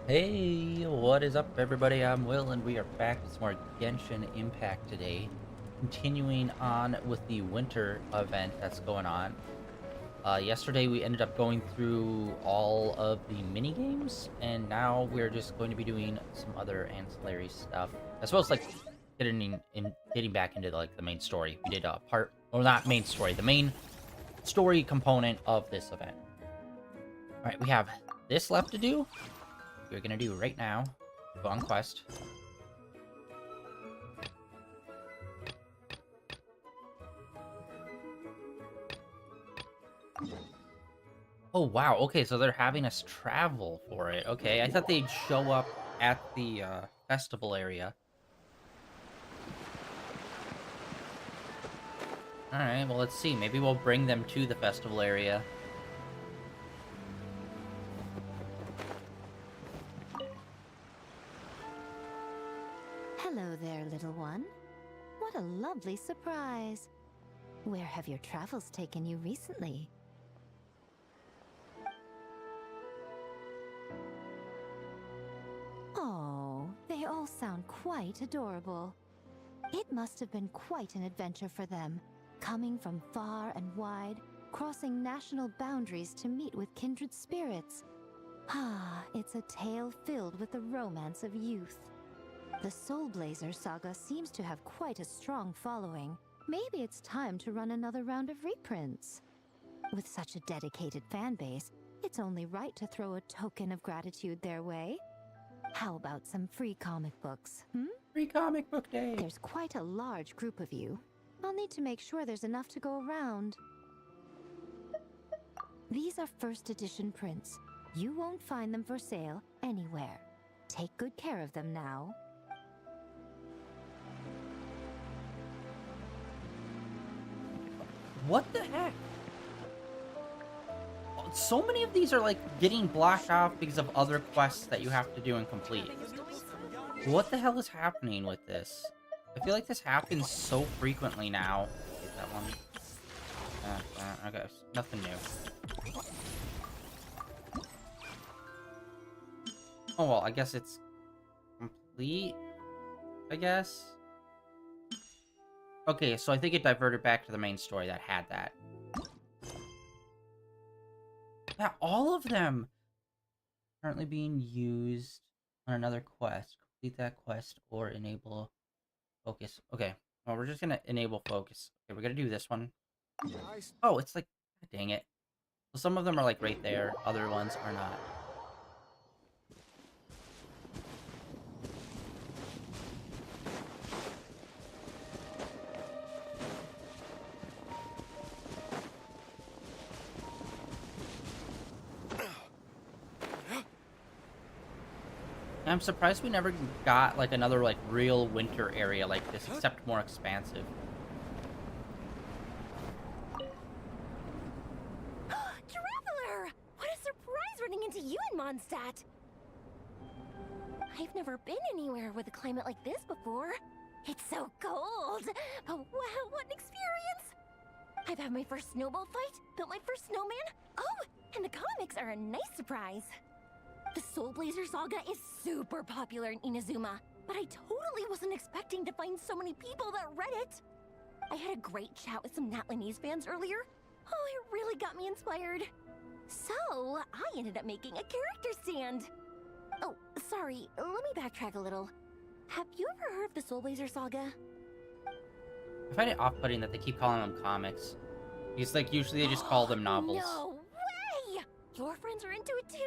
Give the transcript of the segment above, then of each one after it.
Hey, what is up, everybody? I'm Will, and we are back with some more Genshin Impact today. Continuing on with the winter event that's going on. Yesterday, we ended up going through all of the mini games, and now we're just going to be doing some other ancillary stuff, as well as like getting back into the main story. We did a part, or not main story, the main story component of this event. All right, we have this left to do. We're gonna do right now. Go on quest. Oh wow, okay, so they're having us travel for it. Okay, I thought they'd show up at the festival area. Alright, well let's see. Maybe we'll bring them to the festival area. Hello there, little one. What a lovely surprise. Where have your travels taken you recently? Oh, they all sound quite adorable. It must have been quite an adventure for them, coming from far and wide, crossing national boundaries to meet with kindred spirits. Ah, it's a tale filled with the romance of youth. The Soul Blazer saga seems to have quite a strong following. Maybe it's time to run another round of reprints. With such a dedicated fan base, it's only right to throw a token of gratitude their way. How about some free comic books, Free comic book day! There's quite a large group of you. I'll need to make sure there's enough to go around. These are first edition prints. You won't find them for sale anywhere. Take good care of them now. What the heck? So many of these are like getting blocked off because of other quests that you have to do and complete. What the hell is happening with this? I feel like this happens so frequently now. Get that one. Okay, nothing new. Oh well, I guess it's complete. I guess. Okay, so I think it diverted back to the main story that had that. Yeah, all of them currently being used on another quest. Complete that quest or enable focus. Okay, well, we're just gonna enable focus. Okay, we're gonna do this one. Oh, it's like, dang it. So some of them are like right there, other ones are not. I'm surprised we never got like another like real winter area like this, except more expansive. Traveler! What a surprise running into you in Mondstadt! I've never been anywhere with a climate like this before. It's so cold! But wow, what an experience! I've had my first snowball fight, built my first snowman. Oh, and the comics are a nice surprise. The Soul Blazer saga is super popular in Inazuma, but I totally wasn't expecting to find so many people that read it. I had a great chat with some Natlanese fans earlier. Oh, it really got me inspired. So, I ended up making a character stand. Oh, sorry, let me backtrack a little. Have you ever heard of the Soul Blazer saga? I find it off-putting that they keep calling them comics. Because like usually they just call them novels. No way! Your friends are into it too?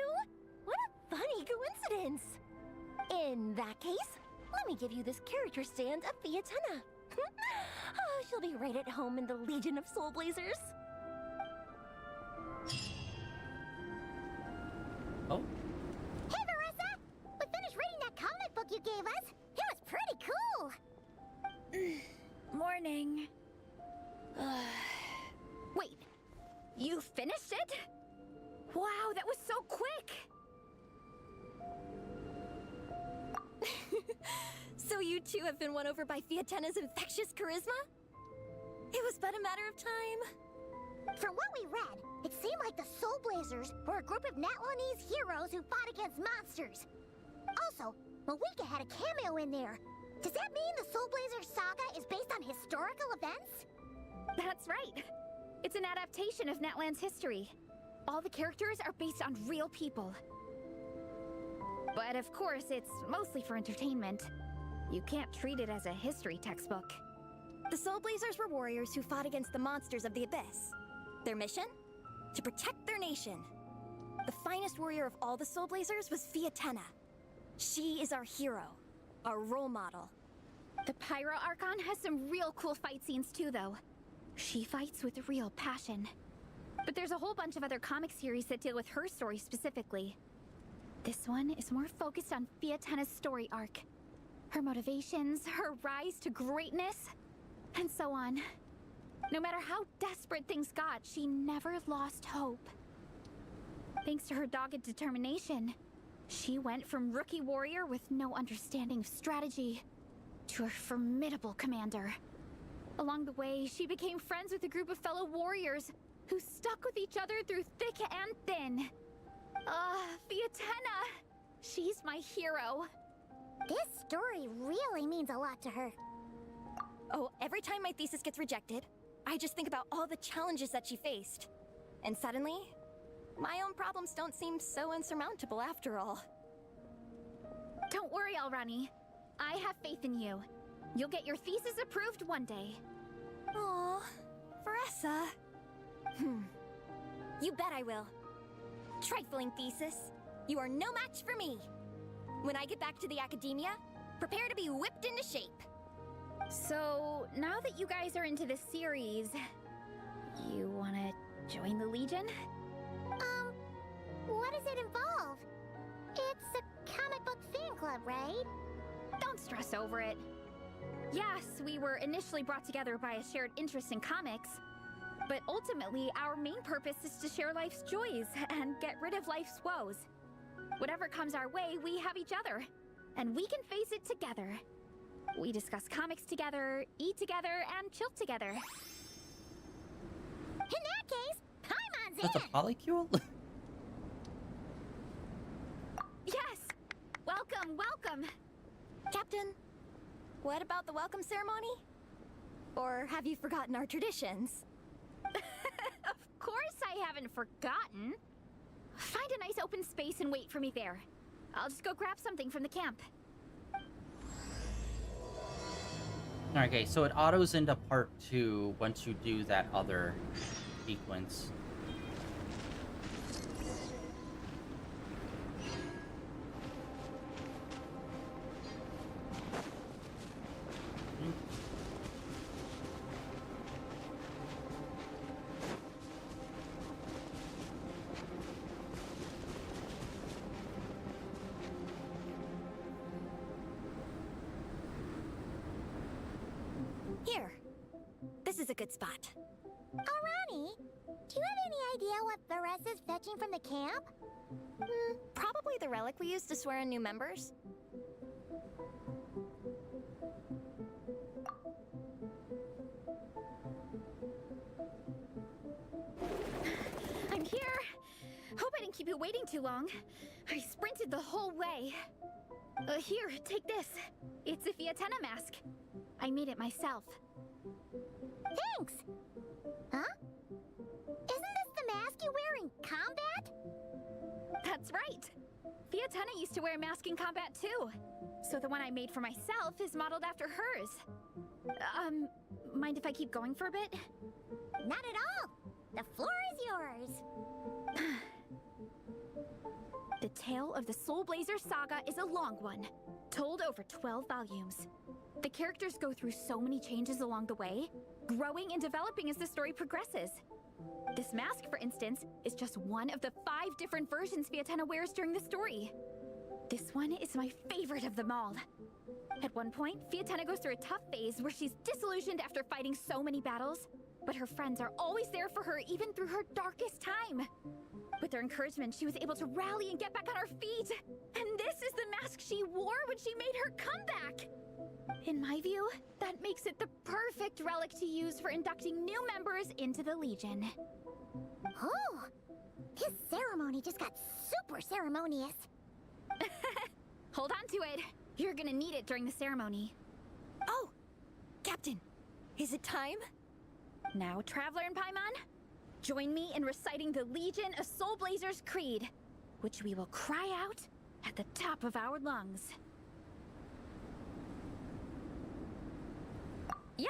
What a funny coincidence! In that case, let me give you this character stand of Fiatena. Oh, she'll be right at home in the Legion of Soul Blazers. Oh, Hey, Marissa! We finished reading that comic book you gave us. It was pretty cool. Morning. Wait, you finished it? Wow, that was so quick! So you too have been won over by Fiatena's infectious charisma? It was but a matter of time. From what we read, it seemed like the Soul Blazers were a group of Natlanese heroes who fought against monsters. Also, Malika had a cameo in there. Does that mean the Soul Blazer saga is based on historical events? That's right. It's an adaptation of Natlan's history. All the characters are based on real people. But of course, it's mostly for entertainment. You can't treat it as a history textbook. The Soul Blazers were warriors who fought against the monsters of the Abyss. Their mission? To protect their nation. The finest warrior of all the Soul Blazers was Fiatenna. She is our hero, our role model. The Pyro Archon has some real cool fight scenes too, though. She fights with real passion. But there's a whole bunch of other comic series that deal with her story specifically. This one is more focused on Fiatenna's story arc. Her motivations, her rise to greatness, and so on. No matter how desperate things got, she never lost hope. Thanks to her dogged determination, she went from rookie warrior with no understanding of strategy to a formidable commander. Along the way, she became friends with a group of fellow warriors who stuck with each other through thick and thin. Fiatenna! She's my hero. This story really means a lot to her. Oh, every time my thesis gets rejected, I just think about all the challenges that she faced. And suddenly, my own problems don't seem so insurmountable after all. Don't worry, Alrani. I have faith in you. You'll get your thesis approved one day. Aw, Veressa. You bet I will. Trifling thesis, you are no match for me. When I get back to the academia, prepare to be whipped into shape. So, now that you guys are into this series, you wanna join the Legion? What does it involve? It's a comic book fan club, right? Don't stress over it. Yes, we were initially brought together by a shared interest in comics, but ultimately our main purpose is to share life's joys and get rid of life's woes. Whatever comes our way, we have each other, and we can face it together. We discuss comics together, eat together, and chill together. In that case, Paimon's That's a in! polycule? Yes! Welcome, welcome! Captain, what about the welcome ceremony? Or have you forgotten our traditions? Of course I haven't forgotten. Find a nice open space and wait for me there. I'll just go grab something from the camp. Okay, so it autos into part 2 once you do that other sequence. Here. This is a good spot. Alrani, do you have any idea what Veressa's fetching from the camp? Probably the relic we used to swear in new members. I'm here! Hope I didn't keep you waiting too long. I sprinted the whole way. Here, take this. It's a Fiatenna mask. I made it myself. Thanks! Huh? Isn't this the mask you wear in combat? That's right. Fiatenna used to wear a mask in combat too. So the one I made for myself is modeled after hers. Mind if I keep going for a bit? Not at all! The floor is yours! The tale of the Soul Blazer saga is a long one, told over 12 volumes. The characters go through so many changes along the way, growing and developing as the story progresses. This mask, for instance, is just one of the 5 different versions Fiatenna wears during the story. This one is my favorite of them all. At one point, Fiatenna goes through a tough phase where she's disillusioned after fighting so many battles, but her friends are always there for her even through her darkest time. With their encouragement, she was able to rally and get back on her feet. And this is the mask she wore when she made her comeback. In my view, that makes it the perfect relic to use for inducting new members into the Legion. Oh! This ceremony just got super ceremonious. Hold on to it. You're gonna need it during the ceremony. Oh! Captain, is it time? Now, Traveler and Paimon, join me in reciting the Legion of Soul Blazers Creed, which we will cry out at the top of our lungs. Yeah,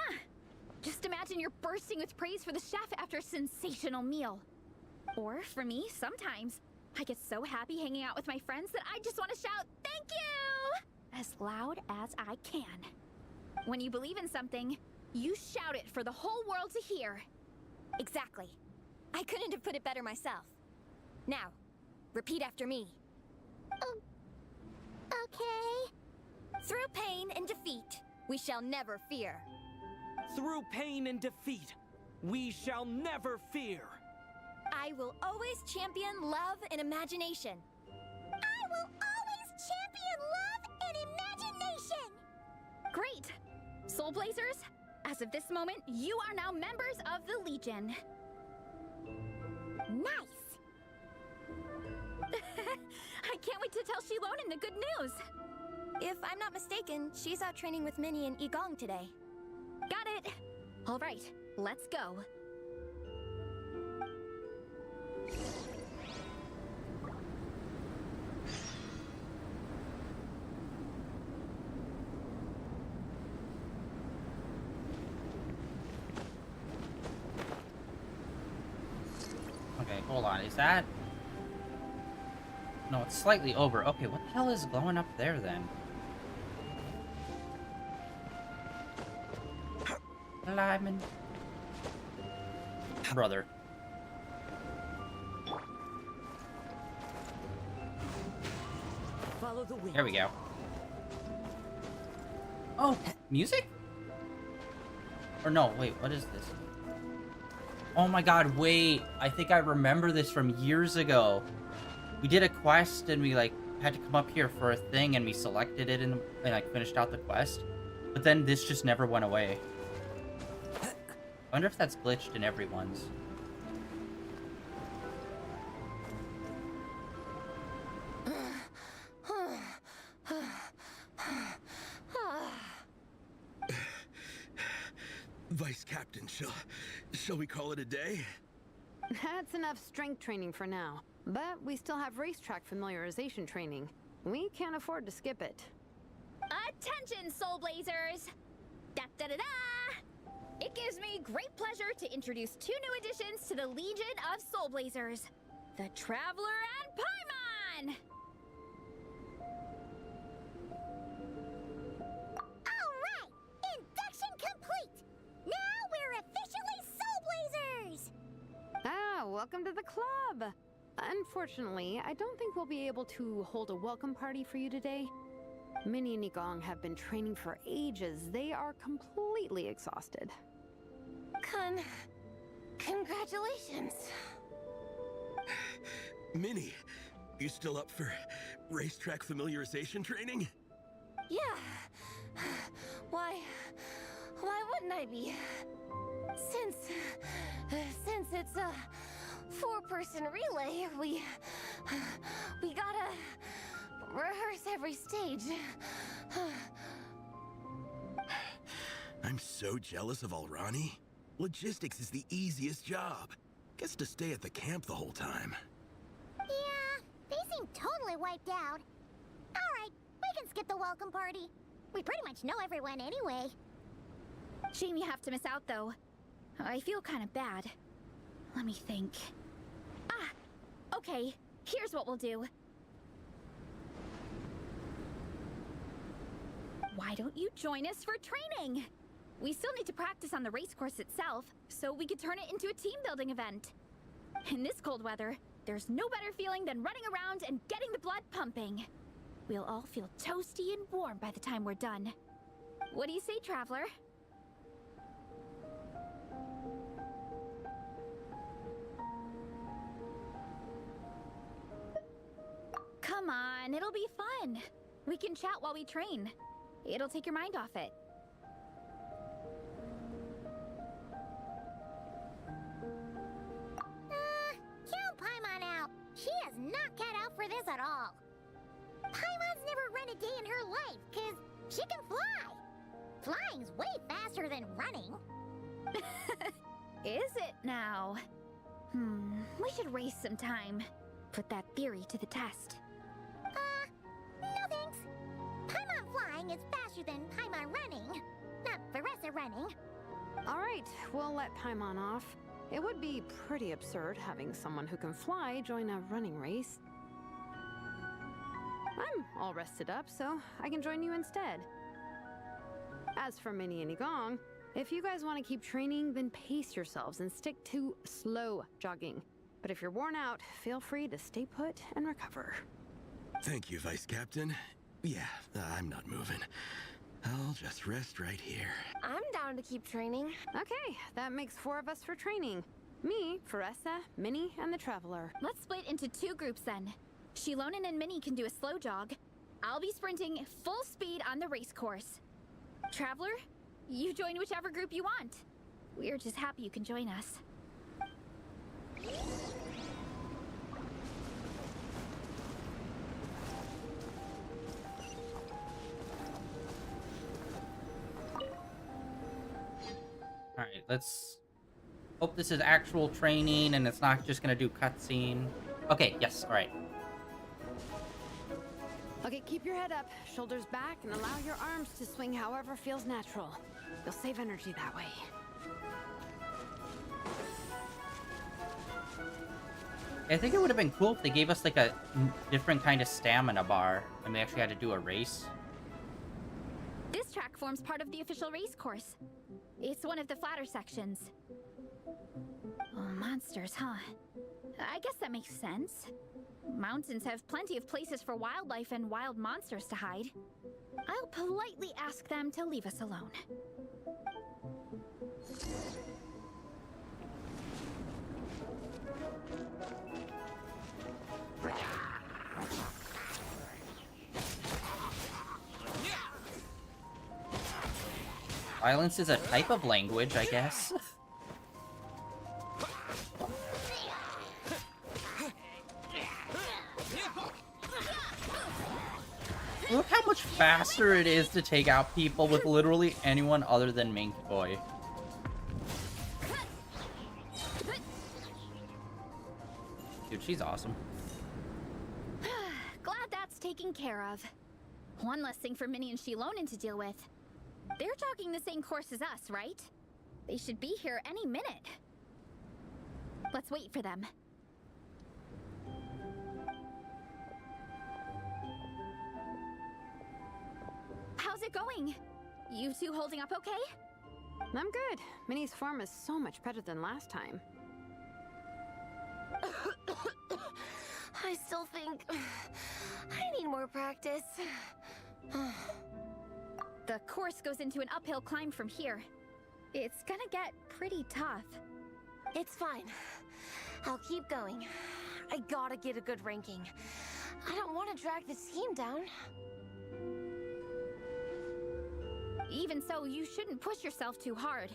just imagine you're bursting with praise for the chef after a sensational meal. Or, for me, sometimes, I get so happy hanging out with my friends that I just want to shout, "Thank you!" as loud as I can. When you believe in something, you shout it for the whole world to hear. Exactly. I couldn't have put it better myself. Now, repeat after me. Okay. Through pain and defeat, we shall never fear. Through pain and defeat, we shall never fear. I will always champion love and imagination. I will always champion love and imagination! Great! Soul Blazers, as of this moment, you are now members of the Legion. Nice! I can't wait to tell Shilonen the good news. If I'm not mistaken, she's out training with Minnie and Igong today. Got it. All right, let's go. Okay, hold on. Is that... No, it's slightly over. Okay, what the hell is glowing up there, then? Lyman. Brother. Follow the wind. There we go. Oh, music? Or no, wait, what is this? Oh my god, wait. I think I remember this from years ago. We did a quest and we like had to come up here for a thing and we selected it and like finished out the quest. But then this just never went away. I wonder if that's glitched in everyone's. Vice Captain, shall we call it a day? That's enough strength training for now. But we still have racetrack familiarization training. We can't afford to skip it. Attention, Soul Blazers! Da-da-da-da! It gives me great pleasure to introduce 2 new additions to the Legion of Soul Blazers. The Traveler and Paimon! Alright! Induction complete! Now we're officially Soul Blazers! Ah, welcome to the club! Unfortunately, I don't think we'll be able to hold a welcome party for you today. Minnie and Igong have been training for ages. They are completely exhausted. Congratulations. Minnie, you still up for racetrack familiarization training? Yeah. Why wouldn't I be? Since it's a 4-person relay, we gotta rehearse every stage. I'm so jealous of Alrani. Logistics is the easiest job. Gets to stay at the camp the whole time. Yeah, they seem totally wiped out. Alright, we can skip the welcome party. We pretty much know everyone anyway. Shame you have to miss out, though. I feel kind of bad. Let me think. Ah! Okay, here's what we'll do. Why don't you join us for training? We still need to practice on the race course itself, so we could turn it into a team-building event. In this cold weather, there's no better feeling than running around and getting the blood pumping. We'll all feel toasty and warm by the time we're done. What do you say, Traveler? Come on, it'll be fun. We can chat while we train. It'll take your mind off it. Count Paimon out. She is not cut out for this at all. Paimon's never run a day in her life, 'cause she can fly. Flying's way faster than running. Is it now? We should waste some time. Put that theory to the test. No thanks. Paimon flying is faster than Paimon running. Not Veressa running. All right, we'll let Paimon off. It would be pretty absurd having someone who can fly join a running race. I'm all rested up, so I can join you instead. As for Minnie and Igong, if you guys want to keep training, then pace yourselves and stick to slow jogging. But if you're worn out, feel free to stay put and recover. Thank you, Vice Captain. Yeah, I'm not moving. I'll just rest right here. I'm down to keep training. Okay, that makes 4 of us for training. Me, Veressa, Minnie, and the Traveler. Let's split into 2 groups then. Shilonen and Minnie can do a slow jog. I'll be sprinting full speed on the race course. Traveler, you join whichever group you want. We're just happy you can join us. Alright, let's hope this is actual training and it's not just gonna do cutscene. Okay, yes, alright. Okay, keep your head up, shoulders back, and allow your arms to swing however feels natural. You'll save energy that way. I think it would have been cool if they gave us like a different kind of stamina bar and we actually had to do a race. This track forms part of the official race course. It's one of the flatter sections. Oh, monsters, huh? I guess that makes sense. Mountains have plenty of places for wildlife and wild monsters to hide. I'll politely ask them to leave us alone. Violence is a type of language, I guess. Look how much faster it is to take out people with literally anyone other than miHoYo. Dude, she's awesome. Glad that's taken care of. One less thing for Minnie and Shilonen to deal with. They're jogging the same course as us, right? They should be here any minute. Let's wait for them. How's it going? You two holding up okay? I'm good. Minnie's form is so much better than last time. I still think I need more practice. The course goes into an uphill climb from here. It's gonna get pretty tough. It's fine. I'll keep going. I gotta get a good ranking. I don't want to drag this team down. Even so, you shouldn't push yourself too hard.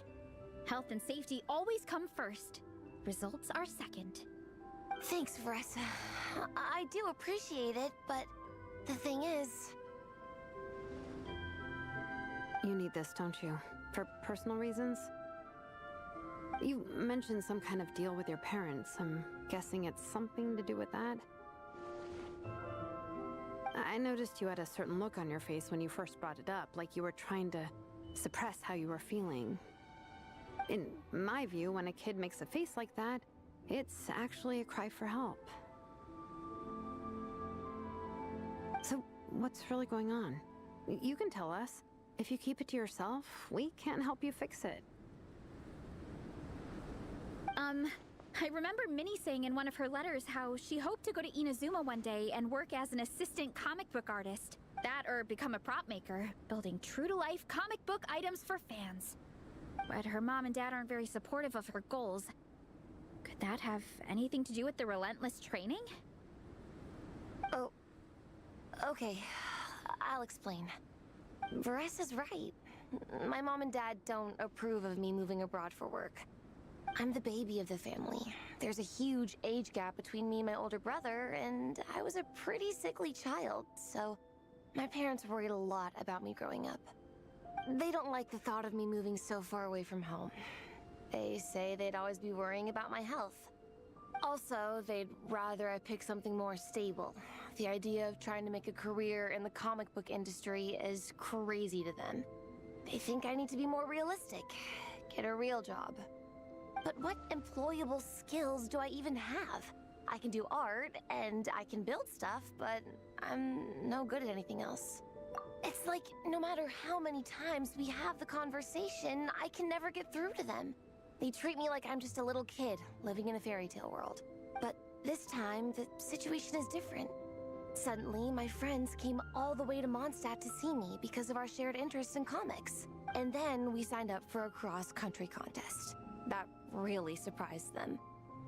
Health and safety always come first. Results are second. Thanks, Veressa. I do appreciate it, but the thing is... You need this, don't you? For personal reasons? You mentioned some kind of deal with your parents. I'm guessing it's something to do with that? I noticed you had a certain look on your face when you first brought it up, like you were trying to suppress how you were feeling. In my view, when a kid makes a face like that, it's actually a cry for help. So, what's really going on? You can tell us. If you keep it to yourself, we can't help you fix it. I remember Minnie saying in one of her letters how she hoped to go to Inazuma one day and work as an assistant comic book artist. That or become a prop maker, building true-to-life comic book items for fans. But her mom and dad aren't very supportive of her goals. Could that have anything to do with the relentless training? Oh, okay. I'll explain. Veressa's right. My mom and dad don't approve of me moving abroad for work. I'm the baby of the family. There's a huge age gap between me and my older brother, and I was a pretty sickly child, so My parents worried a lot about me growing up. They don't like the thought of me moving so far away from home. They say they'd always be worrying about my health. Also, they'd rather I pick something more stable. The idea of trying to make a career in the comic book industry is crazy to them. They think I need to be more realistic, get a real job. But what employable skills do I even have? I can do art, and I can build stuff, but I'm no good at anything else. It's like, no matter how many times we have the conversation, I can never get through to them. They treat me like I'm just a little kid living in a fairy tale world. But this time, the situation is different. Suddenly, my friends came all the way to Mondstadt to see me because of our shared interest in comics. And then we signed up for a cross-country contest. That really surprised them.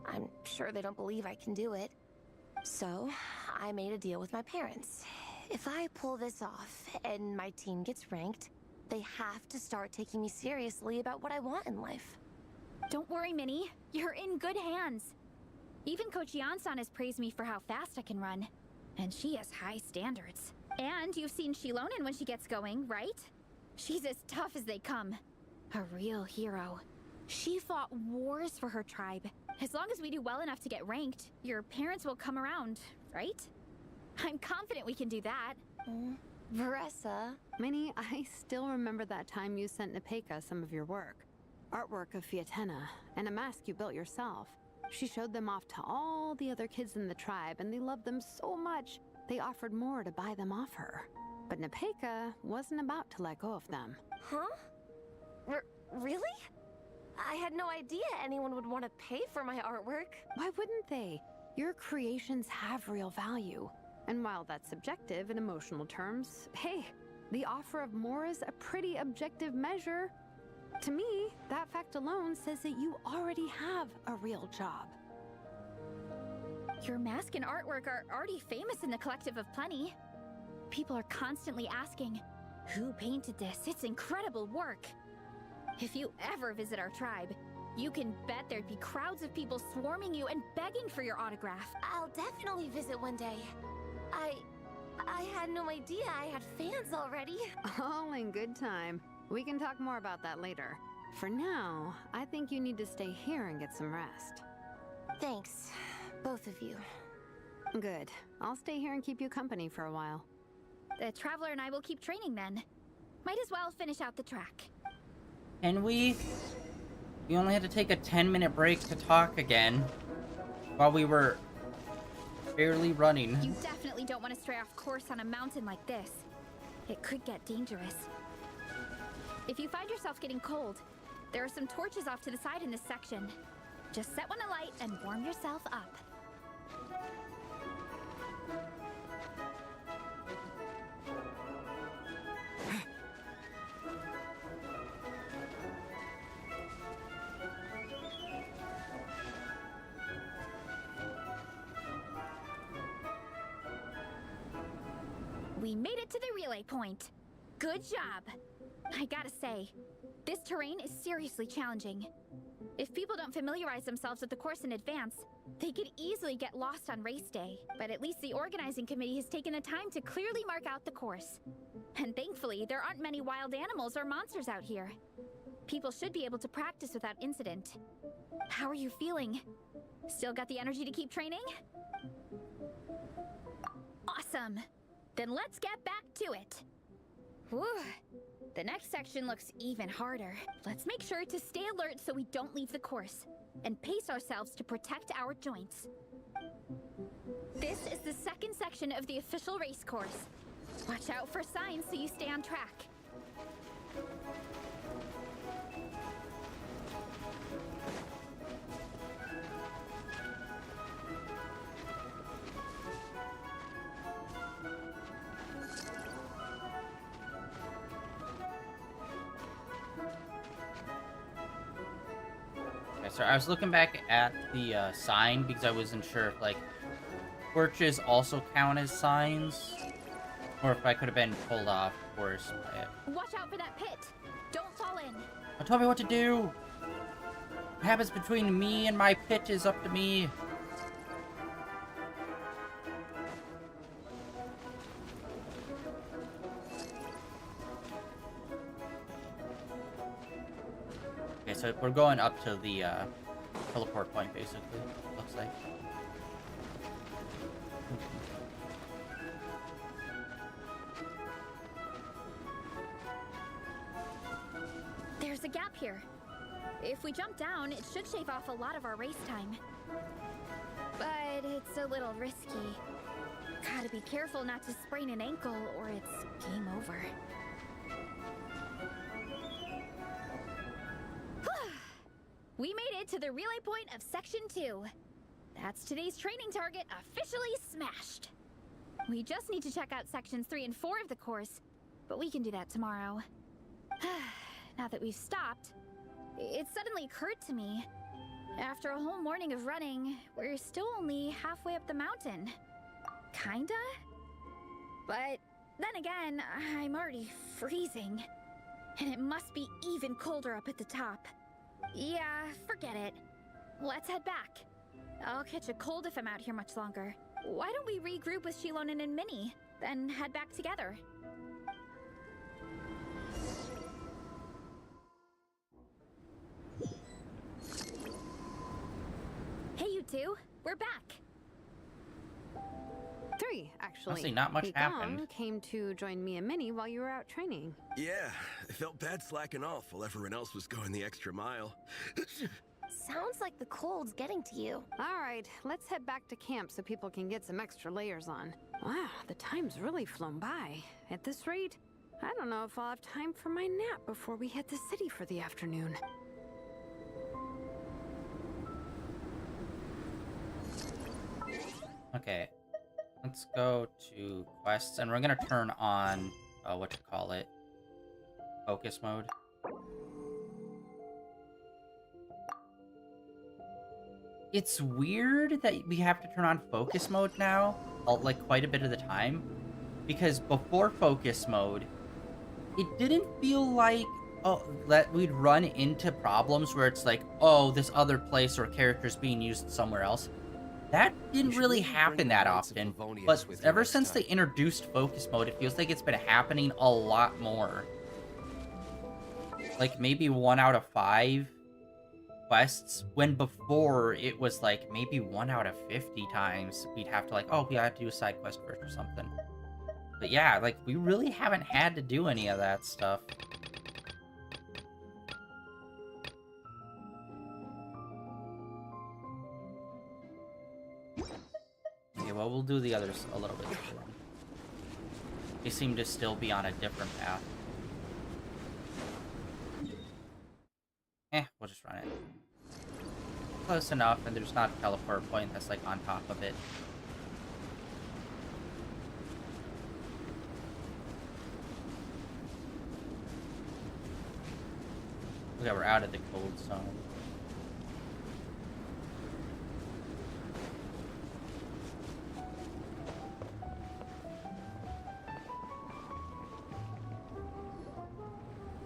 I'm sure they don't believe I can do it. So, I made a deal with my parents. If I pull this off and my team gets ranked, they have to start taking me seriously about what I want in life. Don't worry, Minnie. You're in good hands. Even Coach Yansan has praised me for how fast I can run. And she has high standards. And you've seen Shilonen when she gets going, right? She's as tough as they come. A real hero. She fought wars for her tribe. As long as we do well enough to get ranked, your parents will come around, right? I'm confident we can do that. Veressa. Minnie, I still remember that time you sent Nepeka some of your work. Artwork of Fiatena, and a mask you built yourself. She showed them off to all the other kids in the tribe, and they loved them so much, they offered more to buy them off her. But Nepeka wasn't about to let go of them. Huh? Really? I had no idea anyone would want to pay for my artwork. Why wouldn't they? Your creations have real value. And while that's subjective in emotional terms, hey, the offer of more is a pretty objective measure. To me, that fact alone says that you already have a real job. Your mask and artwork are already famous in the Collective of Plenty. People are constantly asking, who painted this? It's incredible work. If you ever visit our tribe, you can bet there'd be crowds of people swarming you and begging for your autograph. I'll definitely visit one day. I had no idea I had fans already. All in good time. We can talk more about that later. For now, I think you need to stay here and get some rest. Thanks, both of you. Good. I'll stay here and keep you company for a while. The Traveler and I will keep training then. Might as well finish out the track. And we only had to take a 10-minute break to talk again while we were barely running. You definitely don't want to stray off course on a mountain like this. It could get dangerous. If you find yourself getting cold, there are some torches off to the side in this section. Just set one alight and warm yourself up. We made it to the relay point. Good job. I gotta say, this terrain is seriously challenging. If people don't familiarize themselves with the course in advance, they could easily get lost on race day. But at least the organizing committee has taken the time to clearly mark out the course. And thankfully, there aren't many wild animals or monsters out here. People should be able to practice without incident. How are you feeling? Still got the energy to keep training? Awesome! Then let's get back to it. Whew. The next section looks even harder. Let's make sure to stay alert so we don't leave the course, and pace ourselves to protect our joints. This is the second section of the official race course. Watch out for signs so you stay on track. So I was looking back at the sign because I wasn't sure if like torches also count as signs, or if I could have been pulled off course by it. Watch out for that pit. Don't fall in. Tell me what to do. What happens between me and my pit is up to me. so we're going up to the teleport point, basically, looks like. There's a gap here. If we jump down, it should shave off a lot of our race time. But it's a little risky. Gotta be careful not to sprain an ankle or it's game over. We made it to the relay point of Section 2. That's today's training target officially smashed. We just need to check out Sections 3 and 4 of the course, but we can do that tomorrow. Now that we've stopped, it suddenly occurred to me. After a whole morning of running, we're still only halfway up the mountain. Kinda? But then again, I'm already freezing. And it must be even colder up at the top. Yeah, forget it. Let's head back. I'll catch a cold if I'm out here much longer. Why don't we regroup with Shilonen and Minnie, then head back together? Hey, you two. We're back. 3, actually. Honestly, not much happened. Gong came to join me and Minnie while you were out training. Yeah, I felt bad slacking off while everyone else was going the extra mile. Sounds like the cold's getting to you. All right, let's head back to camp so people can get some extra layers on. Wow, the time's really flown by. At this rate, I don't know if I'll have time for my nap before we hit the city for the afternoon. Okay, let's go to quests, and we're gonna turn on, focus mode. It's weird that we have to turn on focus mode now, like quite a bit of the time, because before focus mode, it didn't feel like that we'd run into problems where it's like, oh, this other place or character's being used somewhere else. That didn't really happen that often, but ever since they introduced focus mode, it feels like it's been happening a lot more. Like maybe 1 out of 5 quests, when before it was like maybe 1 out of 50 times we'd have to like, oh, we have to do a side quest first or something. But yeah, like we really haven't had to do any of that stuff. Okay, well, we'll do the others a little bit later. They seem to still be on a different path. We'll just run it. Close enough, and there's not a teleport point that's like on top of it. Okay, we're out of the cold zone.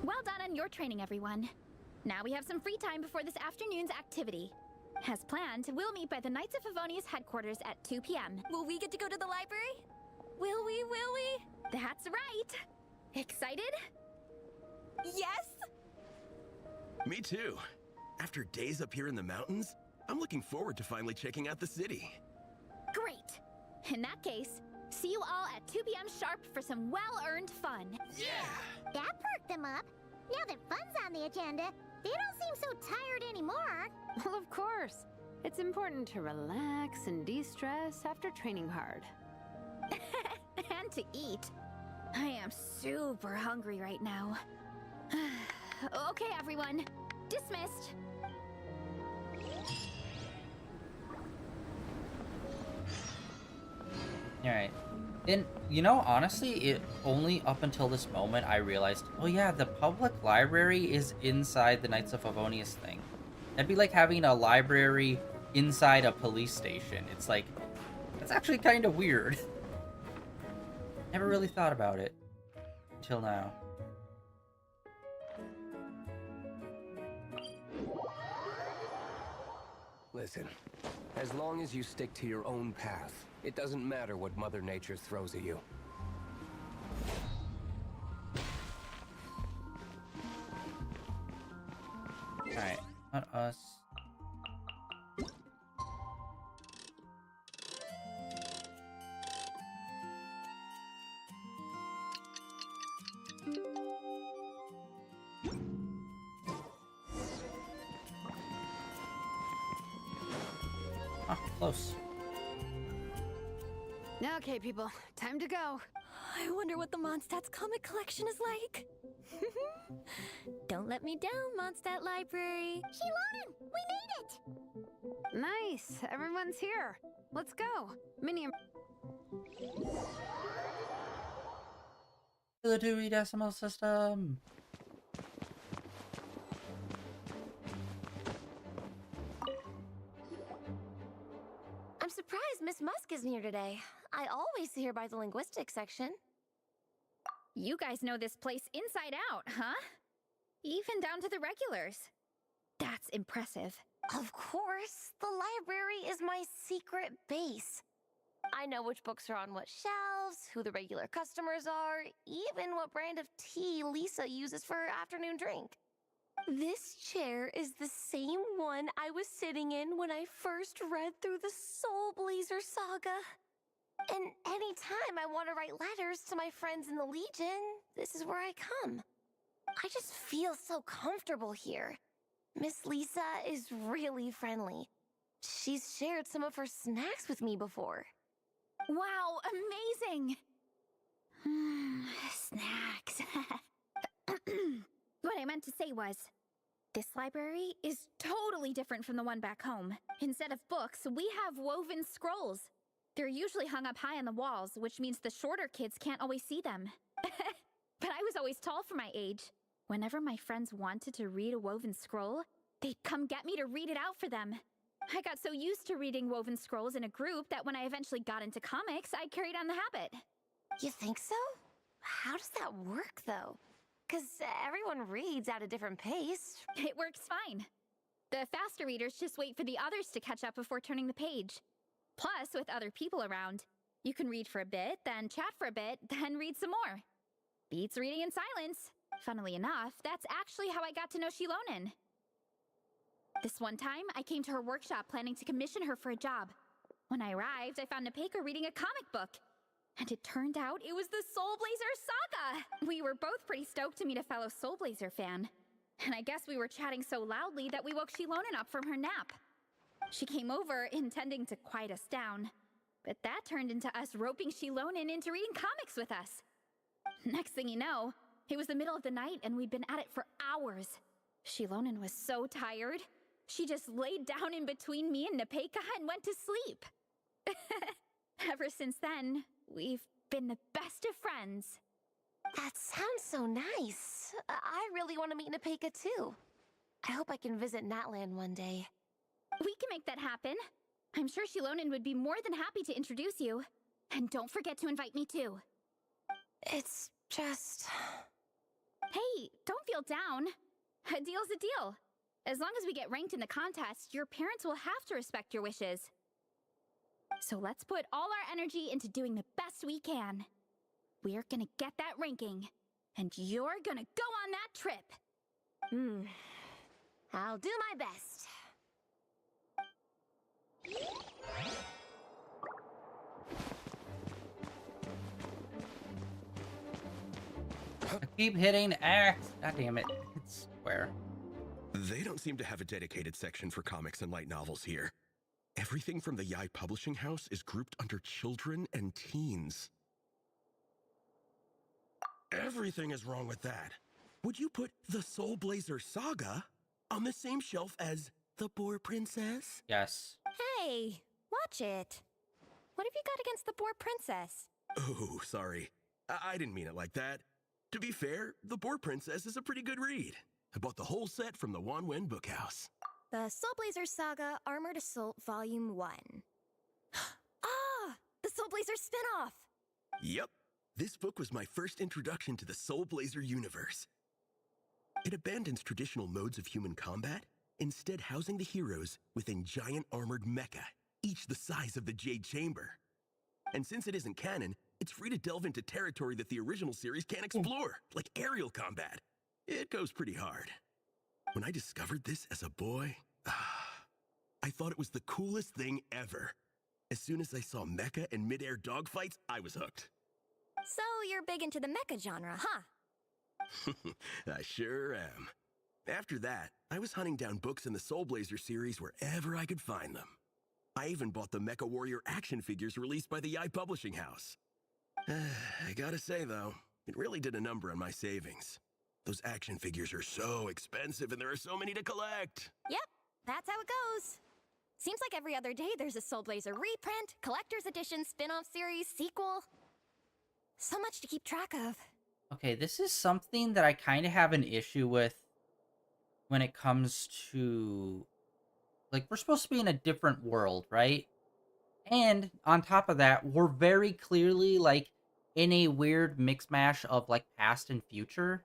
Well done on your training, everyone. Now we have some free time before this afternoon's activity. As planned, we'll meet by the Knights of Favonius headquarters at 2 p.m. Will we get to go to the library? Will we? That's right! Excited? Yes! Me too. After days up here in the mountains, I'm looking forward to finally checking out the city. Great! In that case, see you all at 2 p.m. sharp for some well-earned fun. Yeah! That perked them up. Now that fun's on the agenda, they don't seem so tired anymore. Well, of course. It's important to relax and de-stress after training hard. And to eat. I am super hungry right now. Okay, everyone. Dismissed. Alright. And, you know, honestly, it only up until this moment I realized, oh yeah, the public library is inside the Knights of Favonius thing. That'd be like having a library inside a police station. It's like, that's actually kind of weird. Never really thought about it until now. Listen, as long as you stick to your own path, it doesn't matter what Mother Nature throws at you. Alright. Not us. Ah, close. Okay, people, time to go. I wonder what the Mondstadt's comic collection is like. Don't let me down, Mondstadt Library. Shilonen, we made it! Nice, everyone's here. Let's go. Minnie. The Dewey Decimal System. I'm surprised Miss Musk isn't here today. I always see her by the linguistics section. You guys know this place inside out, huh? Even down to the regulars. That's impressive. Of course, the library is my secret base. I know which books are on what shelves, who the regular customers are, even what brand of tea Lisa uses for her afternoon drink. This chair is the same one I was sitting in when I first read through the Soul Blazer saga. And anytime I want to write letters to my friends in the Legion, this is where I come. I just feel so comfortable here. Miss Lisa is really friendly. She's shared some of her snacks with me before. Wow, amazing! Snacks. What I meant to say was, this library is totally different from the one back home. Instead of books, we have woven scrolls. They're usually hung up high on the walls, which means the shorter kids can't always see them. But I was always tall for my age. Whenever my friends wanted to read a woven scroll, they'd come get me to read it out for them. I got so used to reading woven scrolls in a group that when I eventually got into comics, I carried on the habit. You think so? How does that work, though? 'Cause everyone reads at a different pace. It works fine. The faster readers just wait for the others to catch up before turning the page. Plus, with other people around, you can read for a bit, then chat for a bit, then read some more. Beats reading in silence. Funnily enough, that's actually how I got to know Shilonen. This one time, I came to her workshop planning to commission her for a job. When I arrived, I found Nepeka reading a comic book. And it turned out it was the Soul Blazer saga! We were both pretty stoked to meet a fellow Soul Blazer fan. And I guess we were chatting so loudly that we woke Shilonen up from her nap. She came over, intending to quiet us down. But that turned into us roping Shilonen into reading comics with us. Next thing you know, it was the middle of the night and we'd been at it for hours. Shilonen was so tired. She just laid down in between me and Nepeka and went to sleep. Ever since then, we've been the best of friends. That sounds so nice. I really want to meet Nepeka too. I hope I can visit Natland one day. We can make that happen. I'm sure Shilonen would be more than happy to introduce you. And don't forget to invite me too. It's just... Hey, don't feel down. A deal's a deal. As long as we get ranked in the contest, your parents will have to respect your wishes. So let's put all our energy into doing the best we can. We're gonna get that ranking, and you're gonna go on that trip. I'll do my best. I keep hitting X. God damn it. It's square. They don't seem to have a dedicated section for comics and light novels here. Everything from the Yai Publishing House is grouped under children and teens. Everything is wrong with that. Would you put the Soul Blazer saga on the same shelf as The Boar Princess? Yes. Hey, watch it. What have you got against the Boar Princess? Oh, sorry. I didn't mean it like that. To be fair, The Boar Princess is a pretty good read. I bought the whole set from the Wanwen Bookhouse. The Soul Blazer Saga Armored Assault Volume 1. Ah! The Soul Blazer spin-off! Yep. This book was my first introduction to the Soul Blazer universe. It abandons traditional modes of human combat, instead housing the heroes within giant armored mecha, each the size of the Jade Chamber. And since it isn't canon, it's free to delve into territory that the original series can't explore, like aerial combat. It goes pretty hard. When I discovered this as a boy, I thought it was the coolest thing ever. As soon as I saw mecha and mid-air dogfights, I was hooked. So you're big into the mecha genre, huh? I sure am. After that, I was hunting down books in the Soul Blazer series wherever I could find them. I even bought the Mecha Warrior action figures released by the Publishing House. I gotta say, though, it really did a number on my savings. Those action figures are so expensive and there are so many to collect. Yep, that's how it goes. Seems like every other day there's a Soul Blazer reprint, collector's edition, spin-off series, sequel. So much to keep track of. Okay, this is something that I kind of have an issue with when it comes to... Like, we're supposed to be in a different world, right? And on top of that, we're very clearly, like, in a weird mix-mash of, like, past and future.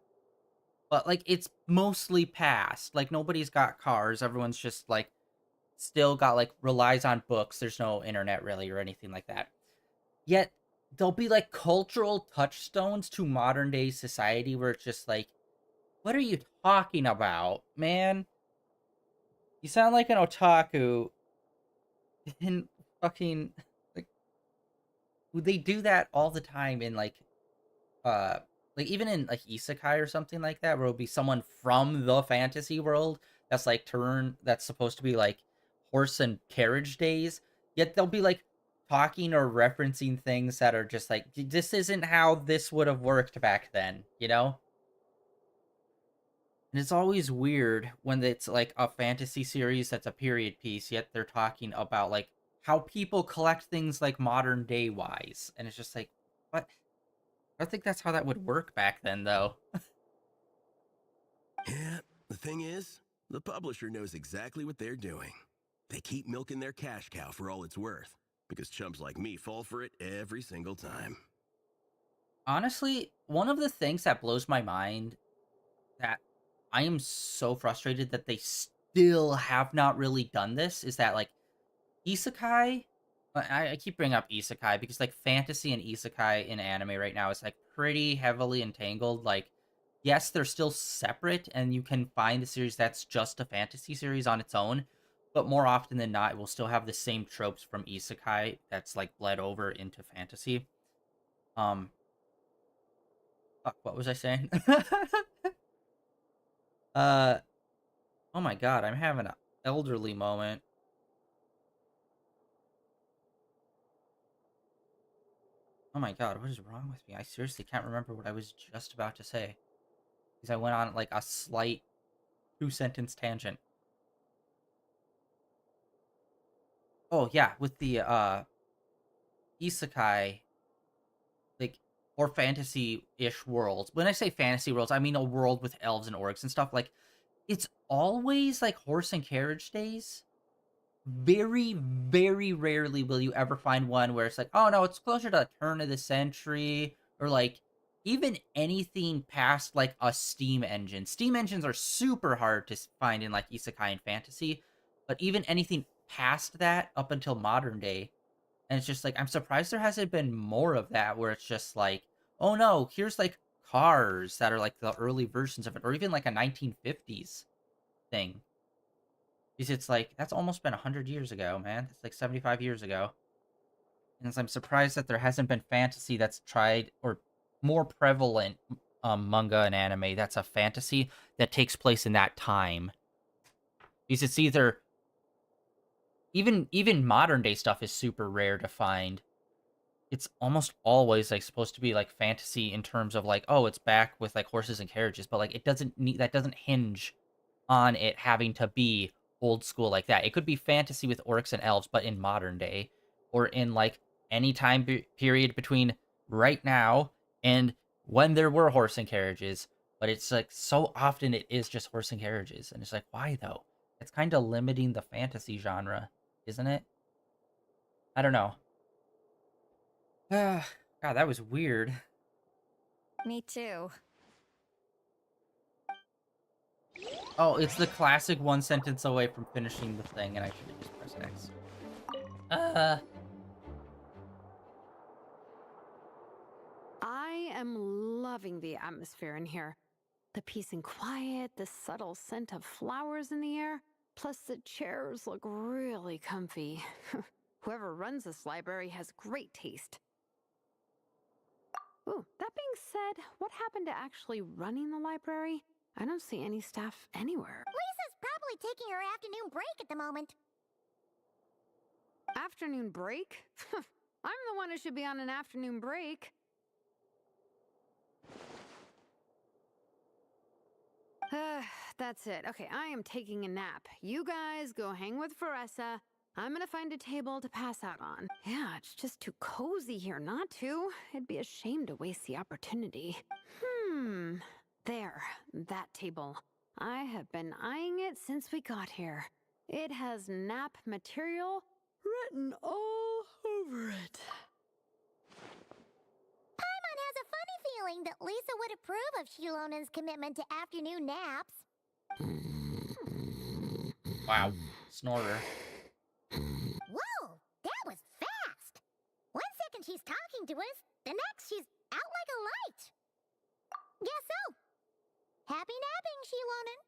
But, like, it's mostly past. Like, nobody's got cars. Everyone's just, like, still got, like, relies on books. There's no internet, really, or anything like that. Yet, there'll be, like, cultural touchstones to modern-day society where it's just, like, what are you talking about, man? You sound like an otaku. And fucking, like, they do that all the time in, like even in, like, isekai or something like that, where it'll be someone from the fantasy world that's, like, that's supposed to be, like, horse and carriage days, yet they'll be, like, talking or referencing things that are just, like, this isn't how this would have worked back then, you know? And it's always weird when it's, like, a fantasy series that's a period piece, yet they're talking about, like, how people collect things, like, modern day wise. And it's just like, what? I don't think that's how that would work back then, though. Yeah, the thing is, the publisher knows exactly what they're doing. They keep milking their cash cow for all it's worth, because chumps like me fall for it every single time. Honestly, one of the things that blows my mind that I am so frustrated that they still have not really done this is that, like, isekai, I keep bringing up isekai because, like, fantasy and isekai in anime right now is, like, pretty heavily entangled. Like, yes, they're still separate, and you can find a series that's just a fantasy series on its own, but more often than not, it will still have the same tropes from isekai that's, like, bled over into fantasy. Fuck, what was I saying? Oh my god, I'm having an elderly moment. Oh my god, what is wrong with me? I seriously can't remember what I was just about to say. Because I went on, like, a slight two-sentence tangent. Oh, yeah, with the, isekai, like, or fantasy-ish worlds. When I say fantasy worlds, I mean a world with elves and orcs and stuff. Like, it's always, like, horse and carriage days. Very, very rarely will you ever find one where it's like, oh no, it's closer to the turn of the century, or, like, even anything past, like, a steam engine. Steam engines are super hard to find in, like, isekai and fantasy, but even anything past that up until modern day, and it's just like, I'm surprised there hasn't been more of that, where it's just like, oh no, here's, like, cars that are, like, the early versions of it, or even, like, a 1950s thing. Because it's like, that's almost been 100 years ago, man. That's like 75 years ago. And I'm surprised that there hasn't been fantasy that's tried, or more prevalent manga and anime that's a fantasy that takes place in that time. Because it's either... Even modern day stuff is super rare to find. It's almost always, like, supposed to be, like, fantasy in terms of, like, oh, it's back with, like, horses and carriages, but, like, it doesn't need... That doesn't hinge on it having to be old school like that. It could be fantasy with orcs and elves, but in modern day, or in, like, any time period between right now and when there were horse and carriages. But it's like, so often it is just horse and carriages, and it's like, why though? It's kind of limiting the fantasy genre, isn't it? I don't know. God, that was weird. Me too. Oh, it's the classic one sentence away from finishing the thing, and I should have just pressed X. I am loving the atmosphere in here. The peace and quiet, the subtle scent of flowers in the air, plus the chairs look really comfy. Whoever runs this library has great taste. Ooh, that being said, what happened to actually running the library? I don't see any staff anywhere. Lisa's probably taking her afternoon break at the moment. Afternoon break? I'm the one who should be on an afternoon break. That's it. Okay, I am taking a nap. You guys go hang with Faressa. I'm gonna find a table to pass out on. Yeah, it's just too cozy here not to. It'd be a shame to waste the opportunity. There, that table. I have been eyeing it since we got here. It has nap material written all over it. Paimon has a funny feeling that Lisa would approve of Shilonen's commitment to afternoon naps. Wow. Snorter. Whoa, that was fast! 1 second she's talking to us, the next she's out like a light. Guess so. Happy napping, Shillonen.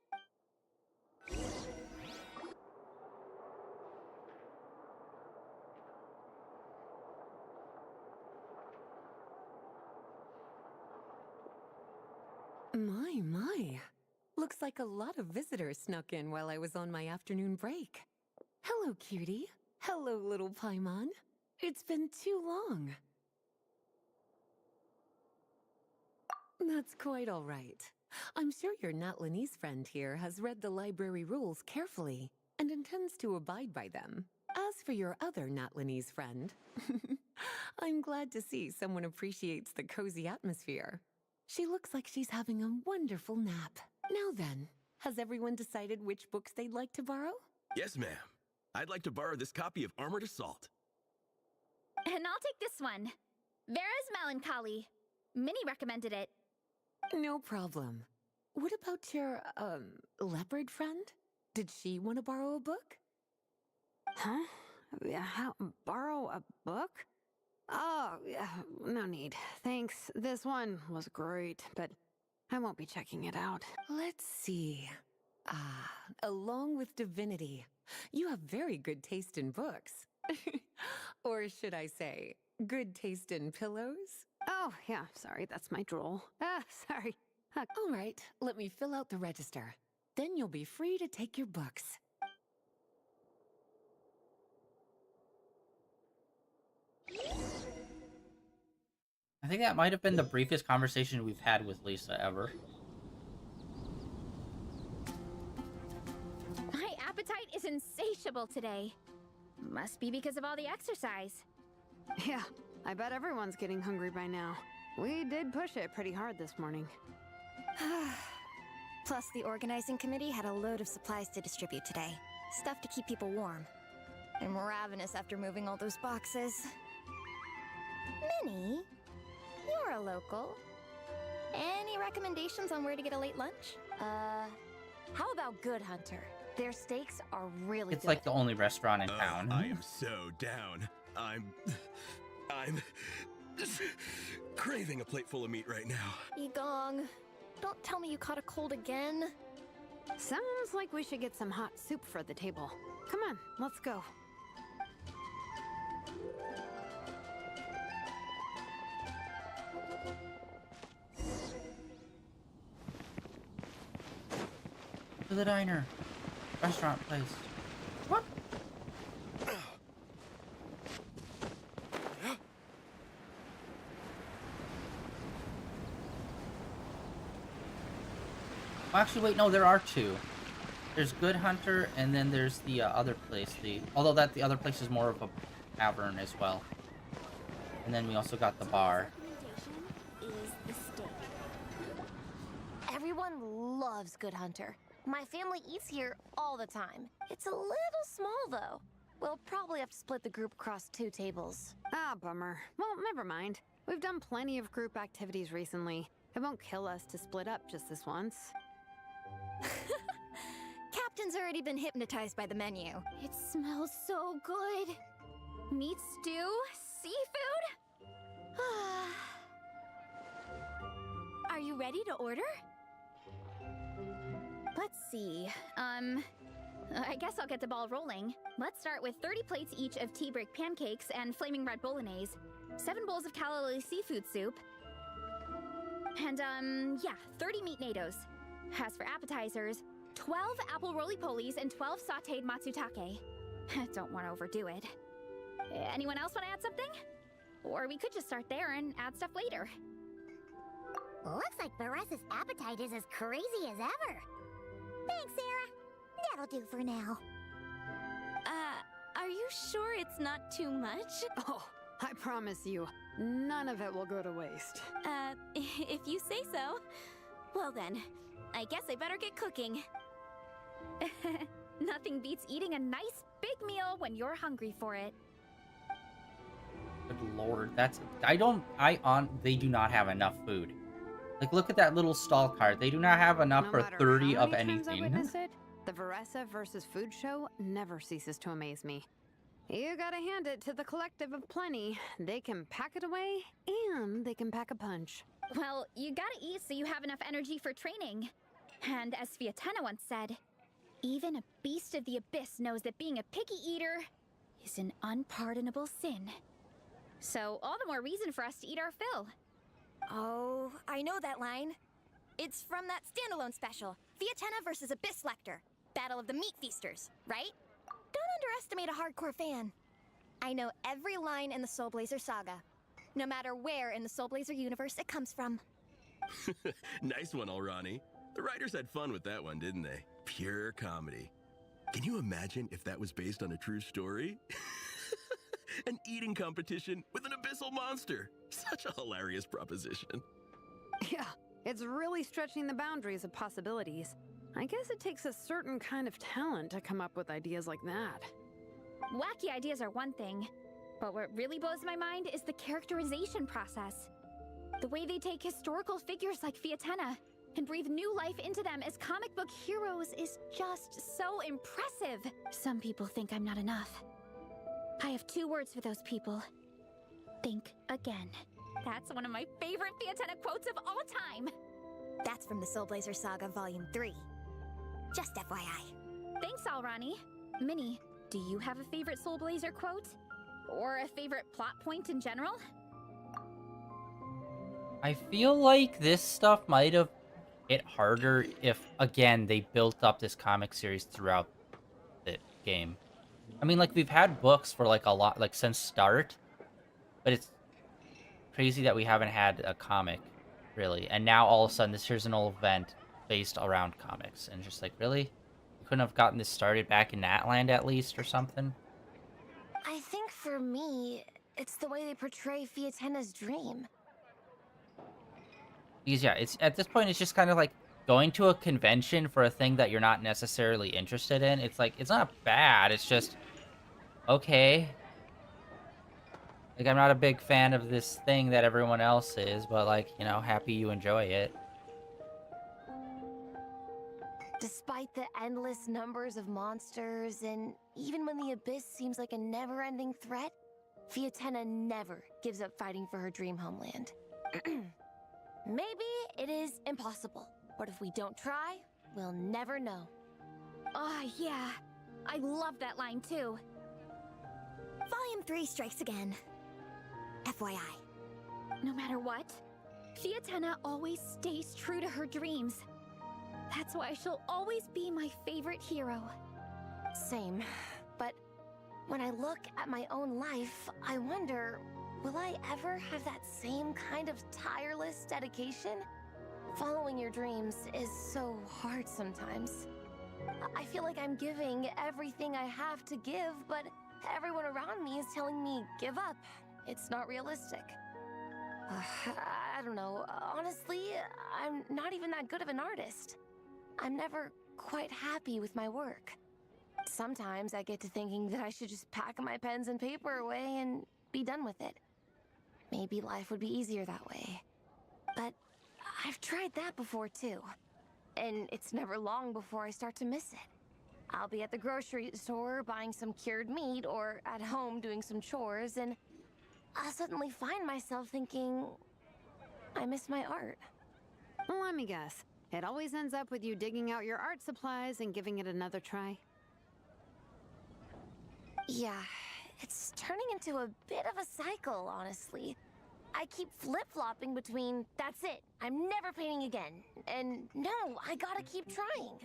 My. Looks like a lot of visitors snuck in while I was on my afternoon break. Hello, cutie. Hello, little Paimon. It's been too long. That's quite all right. I'm sure your Natlanese friend here has read the library rules carefully and intends to abide by them. As for your other Natlanese friend, I'm glad to see someone appreciates the cozy atmosphere. She looks like she's having a wonderful nap. Now then, has everyone decided which books they'd like to borrow? Yes, ma'am. I'd like to borrow this copy of Armored Assault. And I'll take this one. Vera's Melancholy. Minnie recommended it. No problem. What about your, leopard friend? Did she want to borrow a book? Huh? How, borrow a book? Oh, yeah, no need. Thanks. This one was great, but I won't be checking it out. Let's see. Along with Divinity, you have very good taste in books. Or should I say, good taste in pillows? Oh, yeah, sorry, that's my drool. Sorry. All right, let me fill out the register. Then you'll be free to take your books. I think that might have been the briefest conversation we've had with Lisa ever. My appetite is insatiable today. Must be because of all the exercise. Yeah, I bet everyone's getting hungry by now. We did push it pretty hard this morning. Plus, the organizing committee had a load of supplies to distribute today. Stuff to keep people warm. I'm ravenous after moving all those boxes. Minnie, you're a local. Any recommendations on where to get a late lunch? How about Good Hunter? Their steaks are really It's good. like the only restaurant in town. I am so down. I'm craving a plate full of meat right now. Igong, don't tell me you caught a cold again. Sounds like we should get some hot soup for the table. Come on, let's go. To the diner. Restaurant place. What? Actually, wait, no, there are two. There's Good Hunter, and then there's the other place. Although the other place is more of a tavern as well. And then we also got the bar. Is the steak. Everyone loves Good Hunter. My family eats here all the time. It's a little small, though. We'll probably have to split the group across 2 tables. Ah, bummer. Well, never mind. We've done plenty of group activities recently. It won't kill us to split up just this once. Captain's already been hypnotized by the menu. It smells so good. Meat stew? Seafood? Are you ready to order? let's see. I guess I'll get the ball rolling. Let's start with 30 plates each of tea break pancakes and flaming red bolognese, 7 bowls of calorie seafood soup, and, yeah, 30 meat nados. As for appetizers, 12 apple roly-polies and 12 sauteed matsutake. Don't want to overdo it. Anyone else want to add something? Or we could just start there and add stuff later. Looks like Baressa's appetite is as crazy as ever. Thanks, Sarah. That'll do for now. Are you sure it's not too much? Oh, I promise you, none of it will go to waste. If you say so. Well then, I guess I better get cooking. Nothing beats eating a nice big meal when you're hungry for it. Good lord, they do not have enough food. Like, look at that little stall card. They do not have enough No for matter 30 how of many times I anything. witness it, the Varessa versus food show never ceases to amaze me. You gotta hand it to the collective of plenty. They can pack it away, and they can pack a punch. Well, you gotta eat so you have enough energy for training. And as Fiatena once said, even a beast of the abyss knows that being a picky eater is an unpardonable sin. So all the more reason for us to eat our fill. Oh, I know that line. It's from that standalone special, Fiatena versus Abyss Lector, Battle of the Meat Feasters, right? Don't underestimate a hardcore fan. I know every line in the Soul Blazer saga, no matter where in the Soul Blazer universe it comes from. Nice one, Alrani. The writers had fun with that one, didn't they? Pure comedy. Can you imagine if that was based on a true story? An eating competition with an abyssal monster. Such a hilarious proposition. Yeah, it's really stretching the boundaries of possibilities. I guess it takes a certain kind of talent to come up with ideas like that. Wacky ideas are one thing, but what really blows my mind is the characterization process. The way they take historical figures like Fiatena and breathe new life into them as comic book heroes is just so impressive. Some people think I'm not enough. I have 2 words for those people. Think again. That's one of my favorite Fiatena quotes of all time. That's from the Soul Blazer Saga Volume 3. Just FYI. Thanks, Alrani. Minnie, do you have a favorite Soul Blazer quote? Or a favorite plot point in general? I feel like this stuff might have hit harder if, again, they built up this comic series throughout the game. I mean, like, we've had books for, like, a lot, like, since start, but it's crazy that we haven't had a comic, really. And now, all of a sudden, here's an old event based around comics. And just like, really? You couldn't have gotten this started back in Natland, at least, or something? I think for me, it's the way they portray Fiatena's dream. Because, yeah, it's at this point, it's just kind of like going to a convention for a thing that you're not necessarily interested in. It's like, it's not bad, it's just, okay. Like, I'm not a big fan of this thing that everyone else is, but, like, you know, happy you enjoy it. Despite the endless numbers of monsters, and even when the Abyss seems like a never-ending threat, Fiatena never gives up fighting for her dream homeland. Maybe it is impossible, but if we don't try, we'll never know. Oh, yeah. I love that line, too. Volume 3 strikes again. FYI. No matter what, Fiatena always stays true to her dreams. That's why she'll always be my favorite hero. Same. But when I look at my own life, I wonder, will I ever have that same kind of tireless dedication? Following your dreams is so hard sometimes. I feel like I'm giving everything I have to give, but everyone around me is telling me, give up. It's not realistic. I don't know. Honestly, I'm not even that good of an artist. I'm never quite happy with my work. Sometimes I get to thinking that I should just pack my pens and paper away and be done with it. Maybe life would be easier that way. But I've tried that before too. And it's never long before I start to miss it. I'll be at the grocery store buying some cured meat or at home doing some chores, and I'll suddenly find myself thinking, I miss my art. Let me guess. It always ends up with you digging out your art supplies and giving it another try. Yeah, it's turning into a bit of a cycle, honestly. I keep flip-flopping between, that's it, I'm never painting again, and no, I gotta keep trying.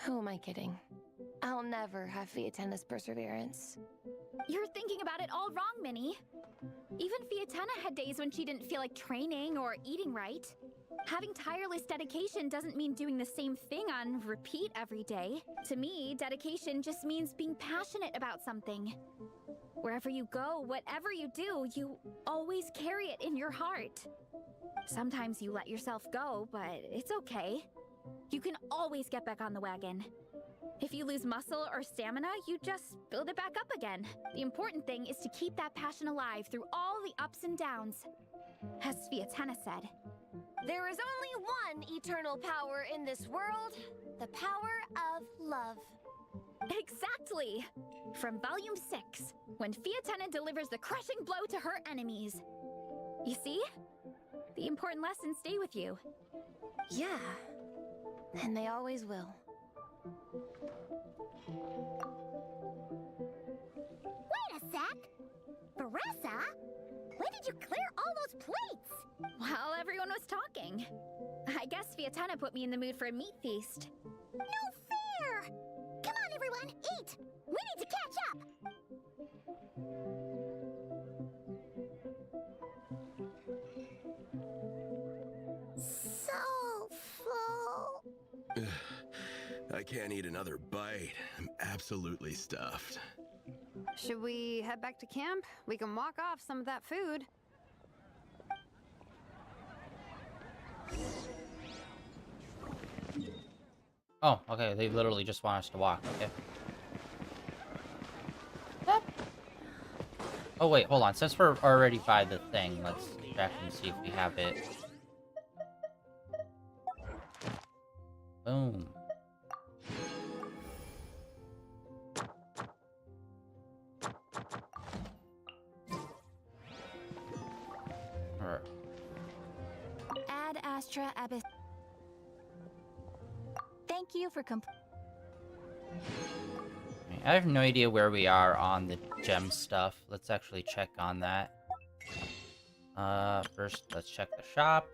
Who am I kidding? I'll never have Fiatenna's perseverance. You're thinking about it all wrong, Minnie. Even Fiatenna had days when she didn't feel like training or eating right. Having tireless dedication doesn't mean doing the same thing on repeat every day. To me, dedication just means being passionate about something. Wherever you go, whatever you do, you always carry it in your heart. Sometimes you let yourself go, but it's okay. You can always get back on the wagon. If you lose muscle or stamina, you just build it back up again. The important thing is to keep that passion alive through all the ups and downs. As Fiatenna said, there is only one eternal power in this world, the power of love. Exactly! From Volume 6, when Fiatenna delivers the crushing blow to her enemies. You see? The important lessons stay with you. Yeah, and they always will. Wait a sec! Baressa? When did you clear all those plates? While everyone was talking. I guess Fiatenna put me in the mood for a meat feast. No fair! Come on, everyone, eat! We need to catch up! So full. I can't eat another bite. I'm absolutely stuffed. Should we head back to camp? We can walk off some of that food. Oh, okay. They literally just want us to walk. Okay. Oh, wait. Hold on. Since we're already by the thing, let's check and see if we have it. Boom. Ad Astra Abyss. Thank you for I have no idea where we are on the gem stuff. Let's actually check on that. First, let's check the shop.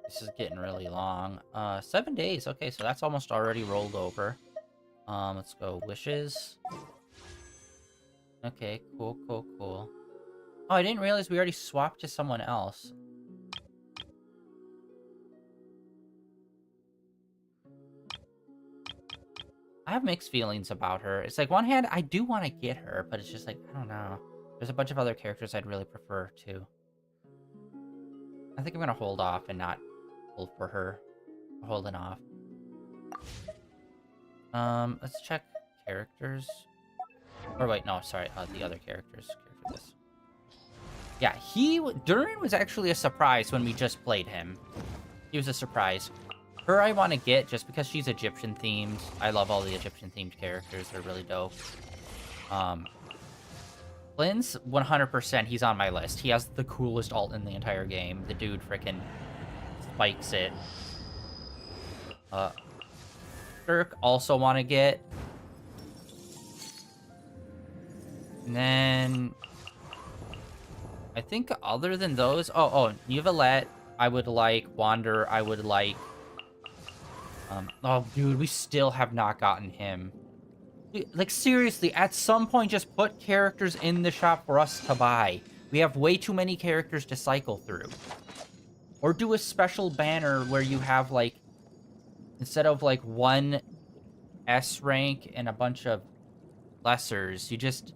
This is getting really long. 7 days. Okay, so that's almost already rolled over. Let's go wishes. Okay, cool, cool, cool. Oh, I didn't realize we already swapped to someone else. I have mixed feelings about her. It's like, one hand, I do want to get her, but it's just like, I don't know. There's a bunch of other characters I'd really prefer, too. I think I'm going to hold off and not pull for her. Holding off. Let's check characters. Or wait, no, sorry, the other characters. Yeah, Durin was actually a surprise when we just played him. He was a surprise. Her I want to get just because she's Egyptian themed. I love all the Egyptian themed characters. They're really dope. Lynn's 100%, he's on my list. He has the coolest ult in the entire game. The dude frickin' spikes it. Dirk also want to get. And then I think other than those, Nicolette, I would like. Wander, I would like. Oh, dude, we still have not gotten him. Like, seriously, at some point, just put characters in the shop for us to buy. We have way too many characters to cycle through. Or do a special banner where you have, like, instead of, like, one S rank and a bunch of lessers, you just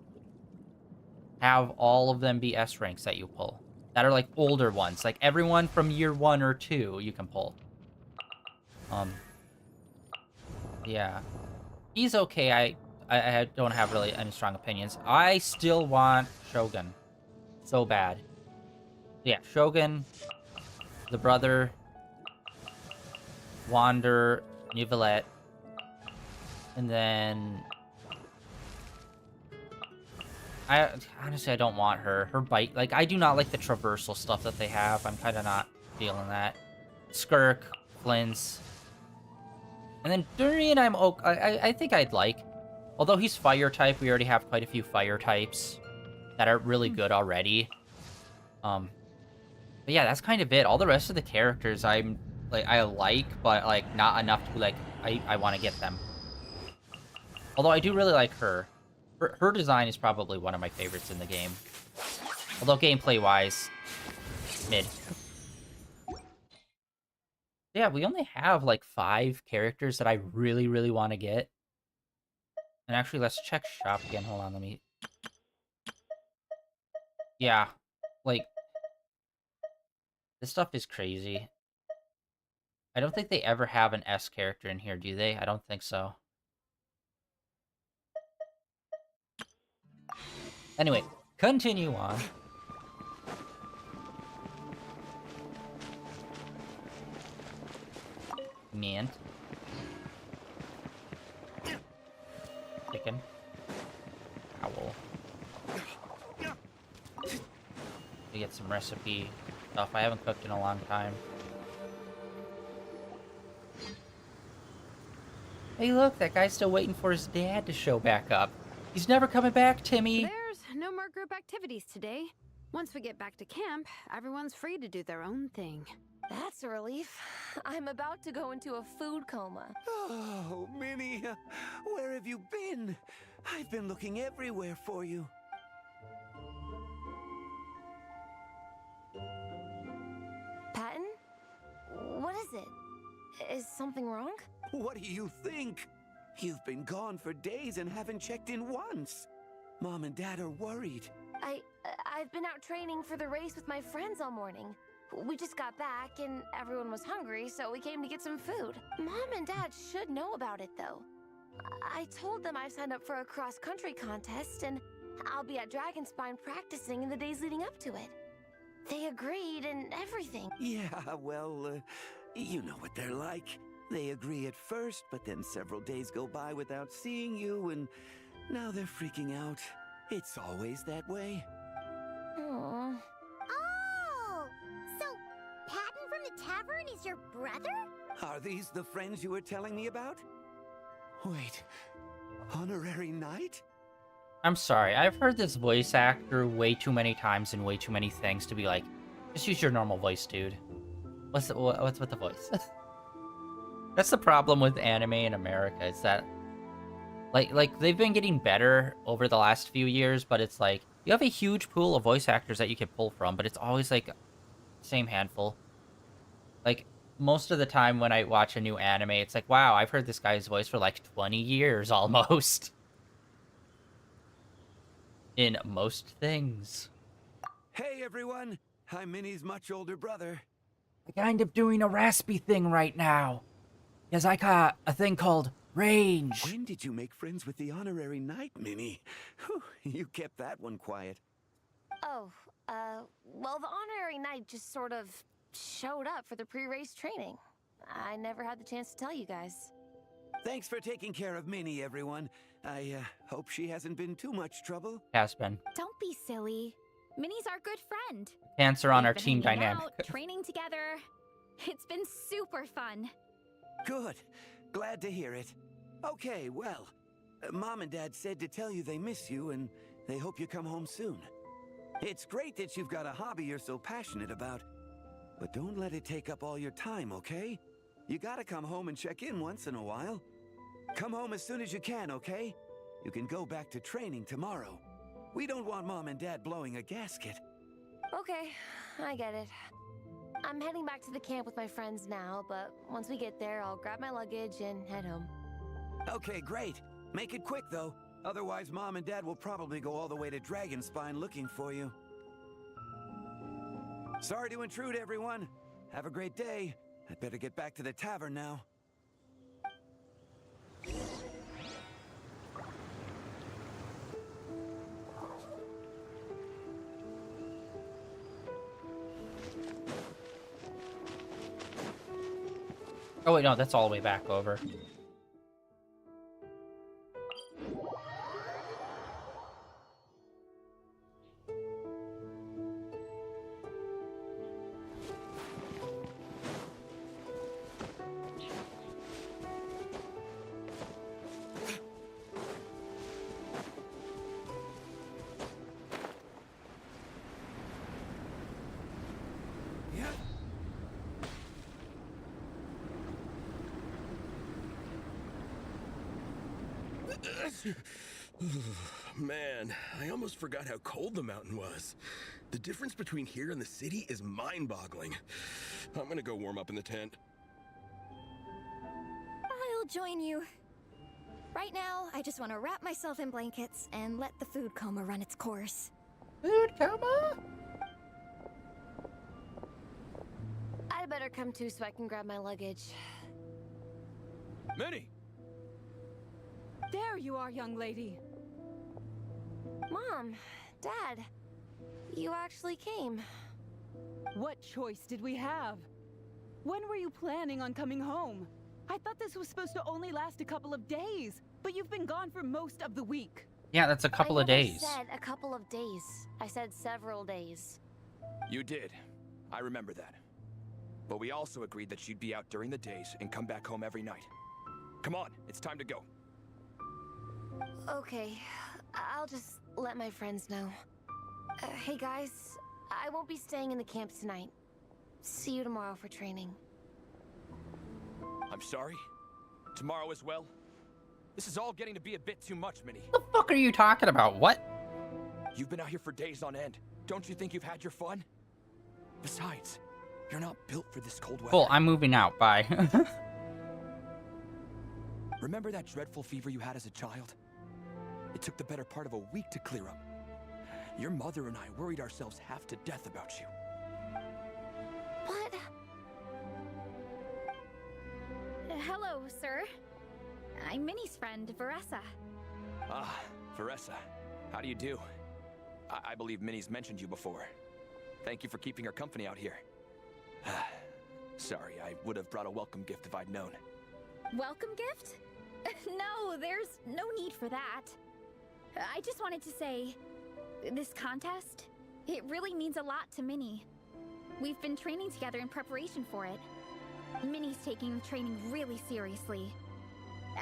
have all of them be S ranks that you pull. That are, like, older ones. Like, everyone from year 1 or 2 you can pull. Yeah. He's okay. I don't have really any strong opinions. I still want Shogun. So bad. Yeah, Shogun, the brother, Wander, Nicolette, and then Honestly, I don't want her. Her bite, like, I do not like the traversal stuff that they have. I'm kind of not feeling that. Skirk, Flint's. And then Durian, I think I'd like. Although he's fire type, we already have quite a few fire types that are really good already. But yeah, that's kind of it. All the rest of the characters I like, but like not enough to be like I want to get them. Although I do really like her. Her design is probably one of my favorites in the game. Although gameplay-wise, mid. Yeah, we only have like 5 characters that I really, really want to get. And actually, let's check shop again. Hold on, let me... Yeah, like... This stuff is crazy. I don't think they ever have an S character in here, do they? I don't think so. Anyway, continue on. Mint. Chicken. Owl. We get some recipe stuff I haven't cooked in a long time. Hey look, that guy's still waiting for his dad to show back up. He's never coming back, Timmy! There's no more group activities today. Once we get back to camp, everyone's free to do their own thing. That's a relief. I'm about to go into a food coma. Oh, Minnie, where have you been? I've been looking everywhere for you. Patton? What is it? Is something wrong? What do you think? You've been gone for days and haven't checked in once. Mom and Dad are worried. I've been out training for the race with my friends all morning. We just got back and everyone was hungry, so we came to get some food. Mom and Dad should know about it, though. I told them I signed up for a cross-country contest, and I'll be at Dragonspine practicing in the days leading up to it. They agreed and everything. Yeah, well, you know what they're like. They agree at first, but then several days go by without seeing you, and now they're freaking out. It's always that way. Aww. Oh! So, Patton from the tavern is your brother? Are these the friends you were telling me about? Wait, honorary knight? I'm sorry, I've heard this voice actor way too many times in way too many things to be like, just use your normal voice, dude. What's with the voice? That's the problem with anime in America, is that like they've been getting better over the last few years, but it's like you have a huge pool of voice actors that you can pull from, but it's always like same handful. Like most of the time when I watch a new anime, it's like, wow, I've heard this guy's voice for like 20 years almost. In most things. Hey everyone, I'm Minnie's much older brother. I kind of doing a raspy thing right now. Because I got a thing called range. When did you make friends with the honorary knight, Minnie? Whew, you kept that one quiet. Oh, well, the honorary knight just sort of showed up for the pre-race training. I never had the chance to tell you guys. Thanks for taking care of Minnie, everyone. I hope she hasn't been too much trouble. Has been. Don't be silly. Minnie's our good friend. Cancer on We've our been team hanging dynamic. out, training together. It's been super fun. Good. Glad to hear it. Okay, well, Mom and Dad said to tell you they miss you and they hope you come home soon. It's great that you've got a hobby you're so passionate about, but don't let it take up all your time, okay? You gotta come home and check in once in a while. Come home as soon as you can, okay? You can go back to training tomorrow. We don't want Mom and Dad blowing a gasket. Okay, I get it. I'm heading back to the camp with my friends now, but once we get there, I'll grab my luggage and head home. Okay, great. Make it quick, though. Otherwise, Mom and Dad will probably go all the way to Dragonspine looking for you. Sorry to intrude, everyone. Have a great day. I'd better get back to the tavern now. Oh wait, no, that's all the way back over. Man, I almost forgot how cold the mountain was. The difference between here and the city is mind-boggling. I'm gonna go warm up in the tent. I'll join you. Right now, I just want to wrap myself in blankets and let the food coma run its course. Food coma? I better come too so I can grab my luggage. Minnie! There you are, young lady. Mom, Dad, you actually came. What choice did we have? When were you planning on coming home? I thought this was supposed to only last a couple of days, but you've been gone for most of the week. Yeah, that's a couple of days. I said a couple of days. I said several days. You did. I remember that. But we also agreed that she'd be out during the days and come back home every night. Come on, it's time to go. Okay, I'll just let my friends know. Hey guys, I won't be staying in the camp tonight. See you tomorrow for training. I'm sorry. Tomorrow as well. This is all getting to be a bit too much, Minnie. What the fuck are you talking about? What? You've been out here for days on end. Don't you think you've had your fun? Besides, you're not built for this cold weather. Cool, I'm moving out. Bye. Remember that dreadful fever you had as a child? It took the better part of a week to clear up. Your mother and I worried ourselves half to death about you. What? Hello, sir. I'm Minnie's friend, Veressa. Ah, Veressa. How do you do? I believe Minnie's mentioned you before. Thank you for keeping her company out here. Sorry, I would have brought a welcome gift if I'd known. Welcome gift? No, there's no need for that. I just wanted to say, this contest, it really means a lot to Minnie. We've been training together in preparation for it. Minnie's taking training really seriously.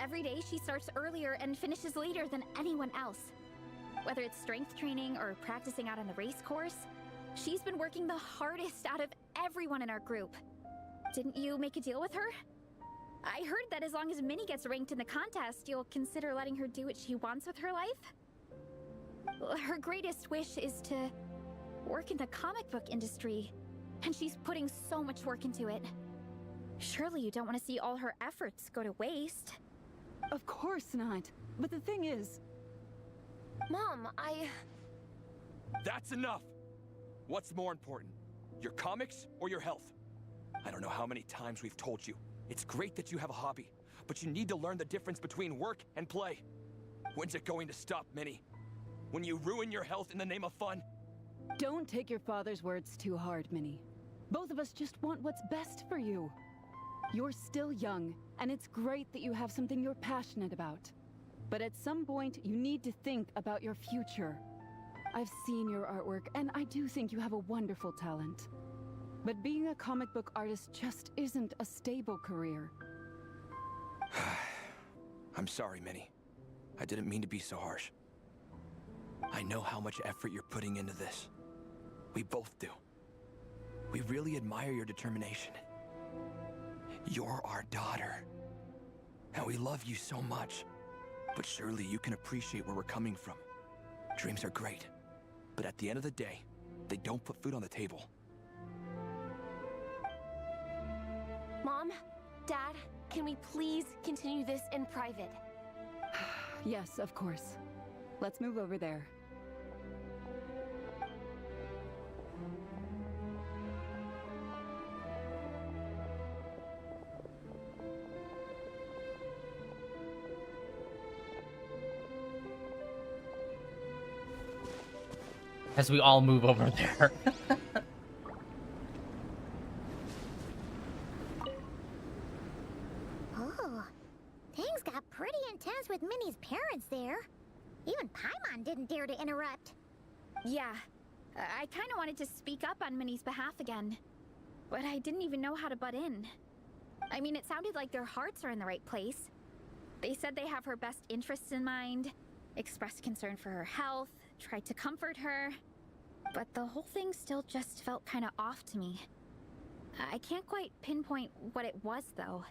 Every day she starts earlier and finishes later than anyone else. Whether it's strength training or practicing out on the race course, she's been working the hardest out of everyone in our group. Didn't you make a deal with her? I heard that as long as Minnie gets ranked in the contest, you'll consider letting her do what she wants with her life? Her greatest wish is to work in the comic book industry, and she's putting so much work into it. Surely you don't want to see all her efforts go to waste. Of course not. But the thing is... Mom, That's enough! What's more important? Your comics or your health? I don't know how many times we've told you. It's great that you have a hobby, but you need to learn the difference between work and play. When's it going to stop, Minnie? When you ruin your health in the name of fun? Don't take your father's words too hard, Minnie. Both of us just want what's best for you. You're still young, and it's great that you have something you're passionate about. But at some point, you need to think about your future. I've seen your artwork, and I do think you have a wonderful talent. But being a comic book artist just isn't a stable career. I'm sorry, Minnie. I didn't mean to be so harsh. I know how much effort you're putting into this. We both do. We really admire your determination. You're our daughter. And we love you so much. But surely you can appreciate where we're coming from. Dreams are great. But at the end of the day, they don't put food on the table. Mom, Dad, can we please continue this in private? Yes, of course. Let's move over there. As we all move over there. Oh, things got pretty intense with Minnie's parents there. Even Paimon didn't dare to interrupt. Yeah, I kind of wanted to speak up on Minnie's behalf again, but I didn't even know how to butt in. I mean, it sounded like their hearts are in the right place. They said they have her best interests in mind, expressed concern for her health, tried to comfort her, but the whole thing still just felt kind of off to me. I can't quite pinpoint what it was, though.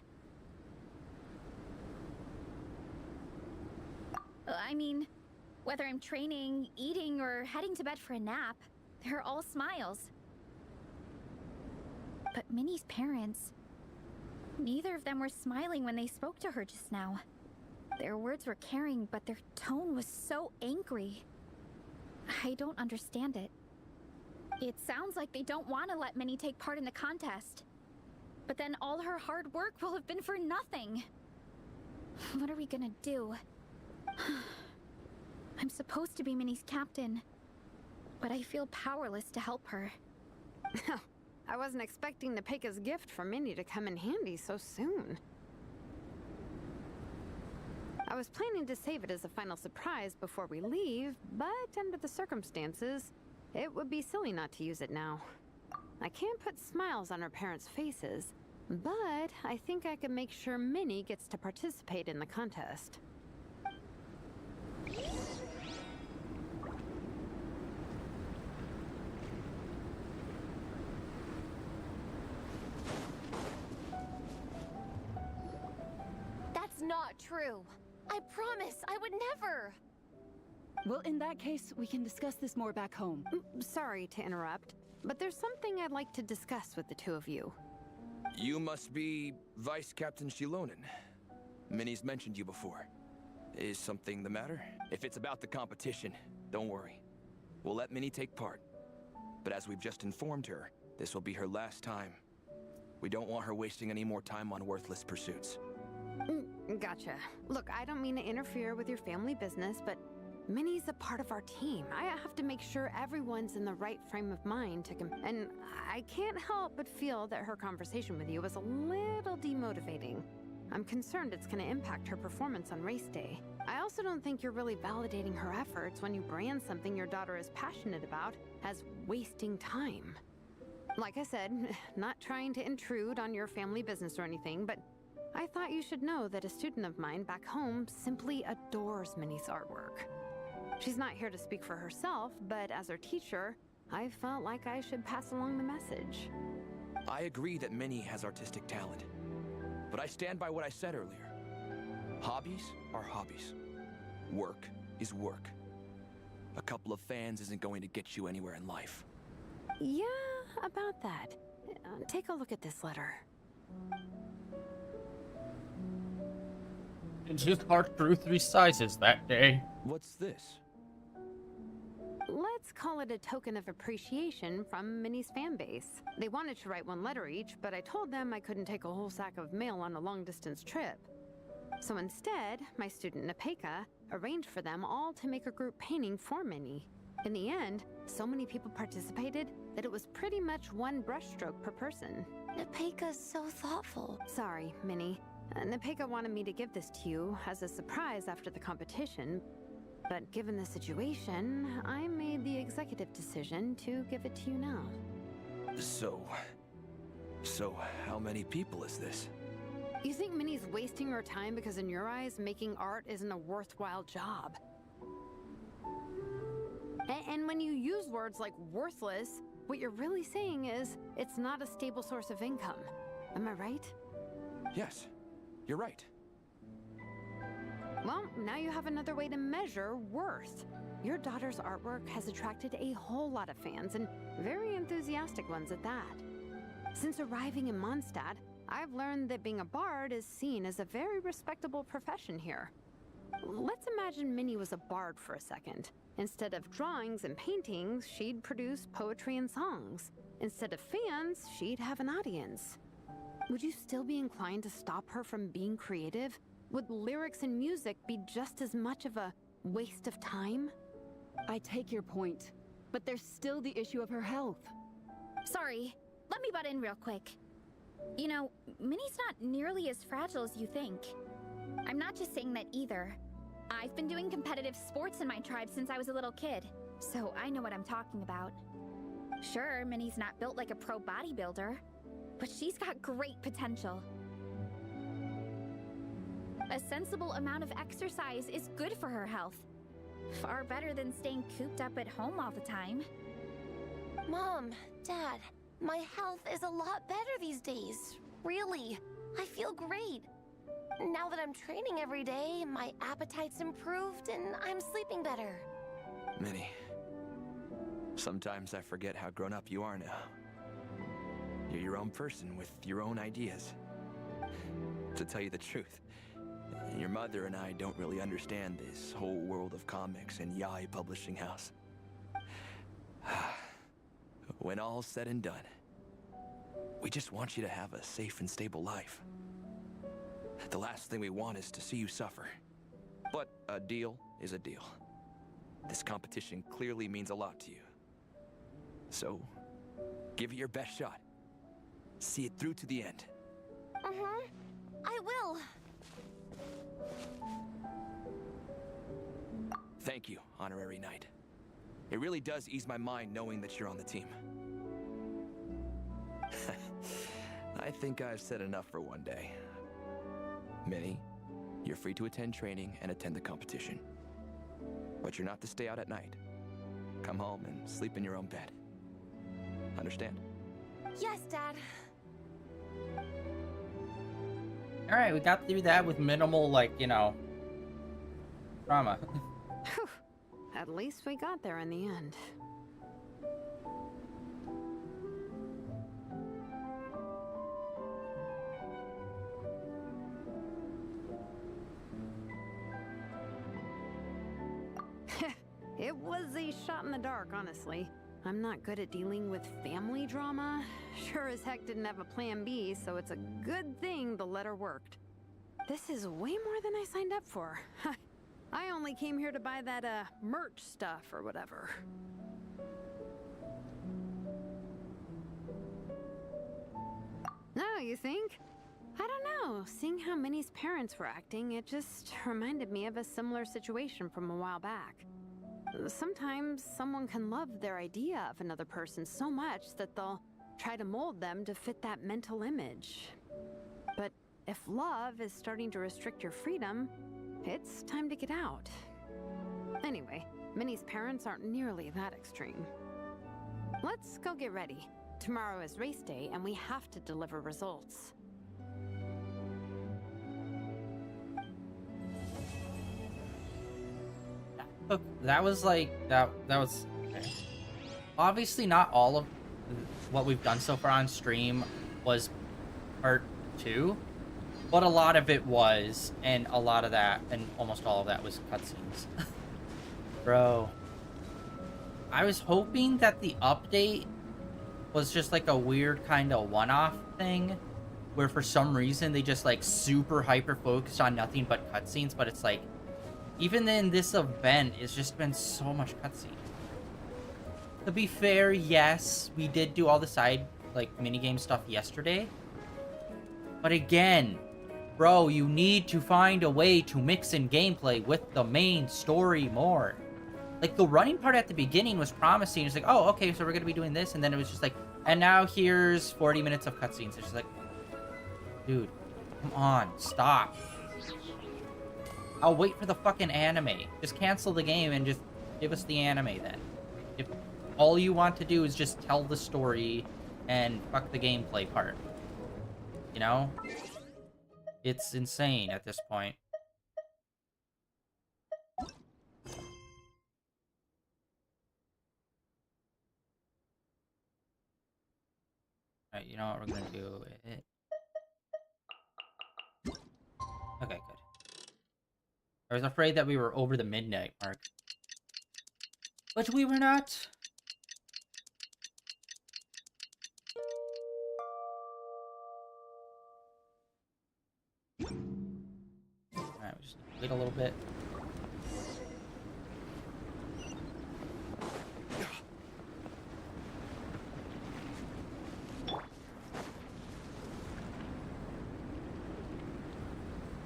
I mean, whether I'm training, eating, or heading to bed for a nap, they're all smiles. But Minnie's parents, neither of them were smiling when they spoke to her just now. Their words were caring, but their tone was so angry. I don't understand it. It sounds like they don't want to let Minnie take part in the contest. But then all her hard work will have been for nothing. What are we gonna do? I'm supposed to be Minnie's captain, but I feel powerless to help her. I wasn't expecting Nepeka's gift for Minnie to come in handy so soon. I was planning to save it as a final surprise before we leave, but under the circumstances, it would be silly not to use it now. I can't put smiles on her parents' faces, but I think I can make sure Minnie gets to participate in the contest. That's not true. I promise I would never. Well, in that case, we can discuss this more back home. Sorry to interrupt, but there's something I'd like to discuss with the two of you. You must be Vice Captain Shilonen. Minnie's mentioned you before. Is something the matter? If it's about the competition, don't worry. We'll let Minnie take part. But as we've just informed her, this will be her last time. We don't want her wasting any more time on worthless pursuits. Gotcha. Look, I don't mean to interfere with your family business, but Minnie's a part of our team. I have to make sure everyone's in the right frame of mind to and I can't help but feel that her conversation with you was a little demotivating. I'm concerned it's going to impact her performance on race day. I also don't think you're really validating her efforts when you brand something your daughter is passionate about as wasting time. Like I said, not trying to intrude on your family business or anything, but I thought you should know that a student of mine back home simply adores Minnie's artwork. She's not here to speak for herself, but as her teacher, I felt like I should pass along the message. I agree that Minnie has artistic talent, but I stand by what I said earlier. Hobbies are hobbies. Work is work. A couple of fans isn't going to get you anywhere in life. Yeah, about that. Take a look at this letter. And his heart grew 3 sizes that day. What's this? Let's call it a token of appreciation from Minnie's fan base. They wanted to write 1 letter each, but I told them I couldn't take a whole sack of mail on a long-distance trip. So instead, my student Nepeka arranged for them all to make a group painting for Minnie. In the end, so many people participated that it was pretty much 1 brushstroke per person. Nepeka's so thoughtful. Sorry, Minnie. Nepeka wanted me to give this to you as a surprise after the competition, but given the situation, I made the executive decision to give it to you now. So how many people is this? You think Minnie's wasting her time because in your eyes, making art isn't a worthwhile job? And when you use words like worthless, what you're really saying is it's not a stable source of income. Am I right? Yes, you're right. Well, now you have another way to measure worth. Your daughter's artwork has attracted a whole lot of fans, and very enthusiastic ones at that. Since arriving in Mondstadt, I've learned that being a bard is seen as a very respectable profession here. Let's imagine Minnie was a bard for a second. Instead of drawings and paintings, she'd produce poetry and songs. Instead of fans, she'd have an audience. Would you still be inclined to stop her from being creative? Would lyrics and music be just as much of a waste of time? I take your point, but there's still the issue of her health. Sorry, let me butt in real quick. You know, Minnie's not nearly as fragile as you think. I'm not just saying that either. I've been doing competitive sports in my tribe since I was a little kid, so I know what I'm talking about. Sure, Minnie's not built like a pro bodybuilder, but she's got great potential. A sensible amount of exercise is good for her health. Far better than staying cooped up at home all the time. Mom, Dad, my health is a lot better these days. Really, I feel great. Now that I'm training every day, my appetite's improved and I'm sleeping better. Minnie, sometimes I forget how grown up you are now. You're your own person with your own ideas. To tell you the truth, your mother and I don't really understand this whole world of comics and yaoi publishing house. When all's said and done, we just want you to have a safe and stable life. The last thing we want is to see you suffer. But a deal is a deal. This competition clearly means a lot to you. So, give it your best shot. See it through to the end. Mm-hmm. I will. Thank you, Honorary Knight. It really does ease my mind knowing that you're on the team. I think I've said enough for one day. Minnie, you're free to attend training and attend the competition. But you're not to stay out at night. Come home and sleep in your own bed. Understand? Yes, Dad. Alright, we got through that with minimal, like, you know, drama. Whew. At least we got there in the end. It was a shot in the dark, honestly. I'm not good at dealing with family drama. Sure as heck didn't have a plan B, so it's a good thing the letter worked. This is way more than I signed up for. I only came here to buy that, merch stuff or whatever. No, you think? I don't know. Seeing how Minnie's parents were acting, it just reminded me of a similar situation from a while back. Sometimes someone can love their idea of another person so much that they'll try to mold them to fit that mental image. But if love is starting to restrict your freedom, it's time to get out. Anyway, Minnie's parents aren't nearly that extreme. Let's go get ready. Tomorrow is race day and we have to deliver results. Look, that was like, that was... Okay. Obviously not all of what we've done so far on stream was part 2, but a lot of it was, and a lot of that, and almost all of that was cutscenes. Bro. I was hoping that the update was just like a weird kind of one-off thing, where for some reason they just like super hyper-focused on nothing but cutscenes, but it's like, even in this event, it's just been so much cutscene. To be fair, yes, we did do all the side, like, minigame stuff yesterday. But again, bro, you need to find a way to mix in gameplay with the main story more. Like, the running part at the beginning was promising. It's like, oh, okay, so we're gonna be doing this. And then it was just like, and now here's 40 minutes of cutscenes. It's just like, dude, come on, stop. I'll wait for the fucking anime. Just cancel the game and just give us the anime then. If all you want to do is just tell the story and fuck the gameplay part. You know? It's insane at this point. Alright, you know what we're gonna do? Okay, good. I was afraid that we were over the midnight mark. But we were not. Alright, we just wait a little bit.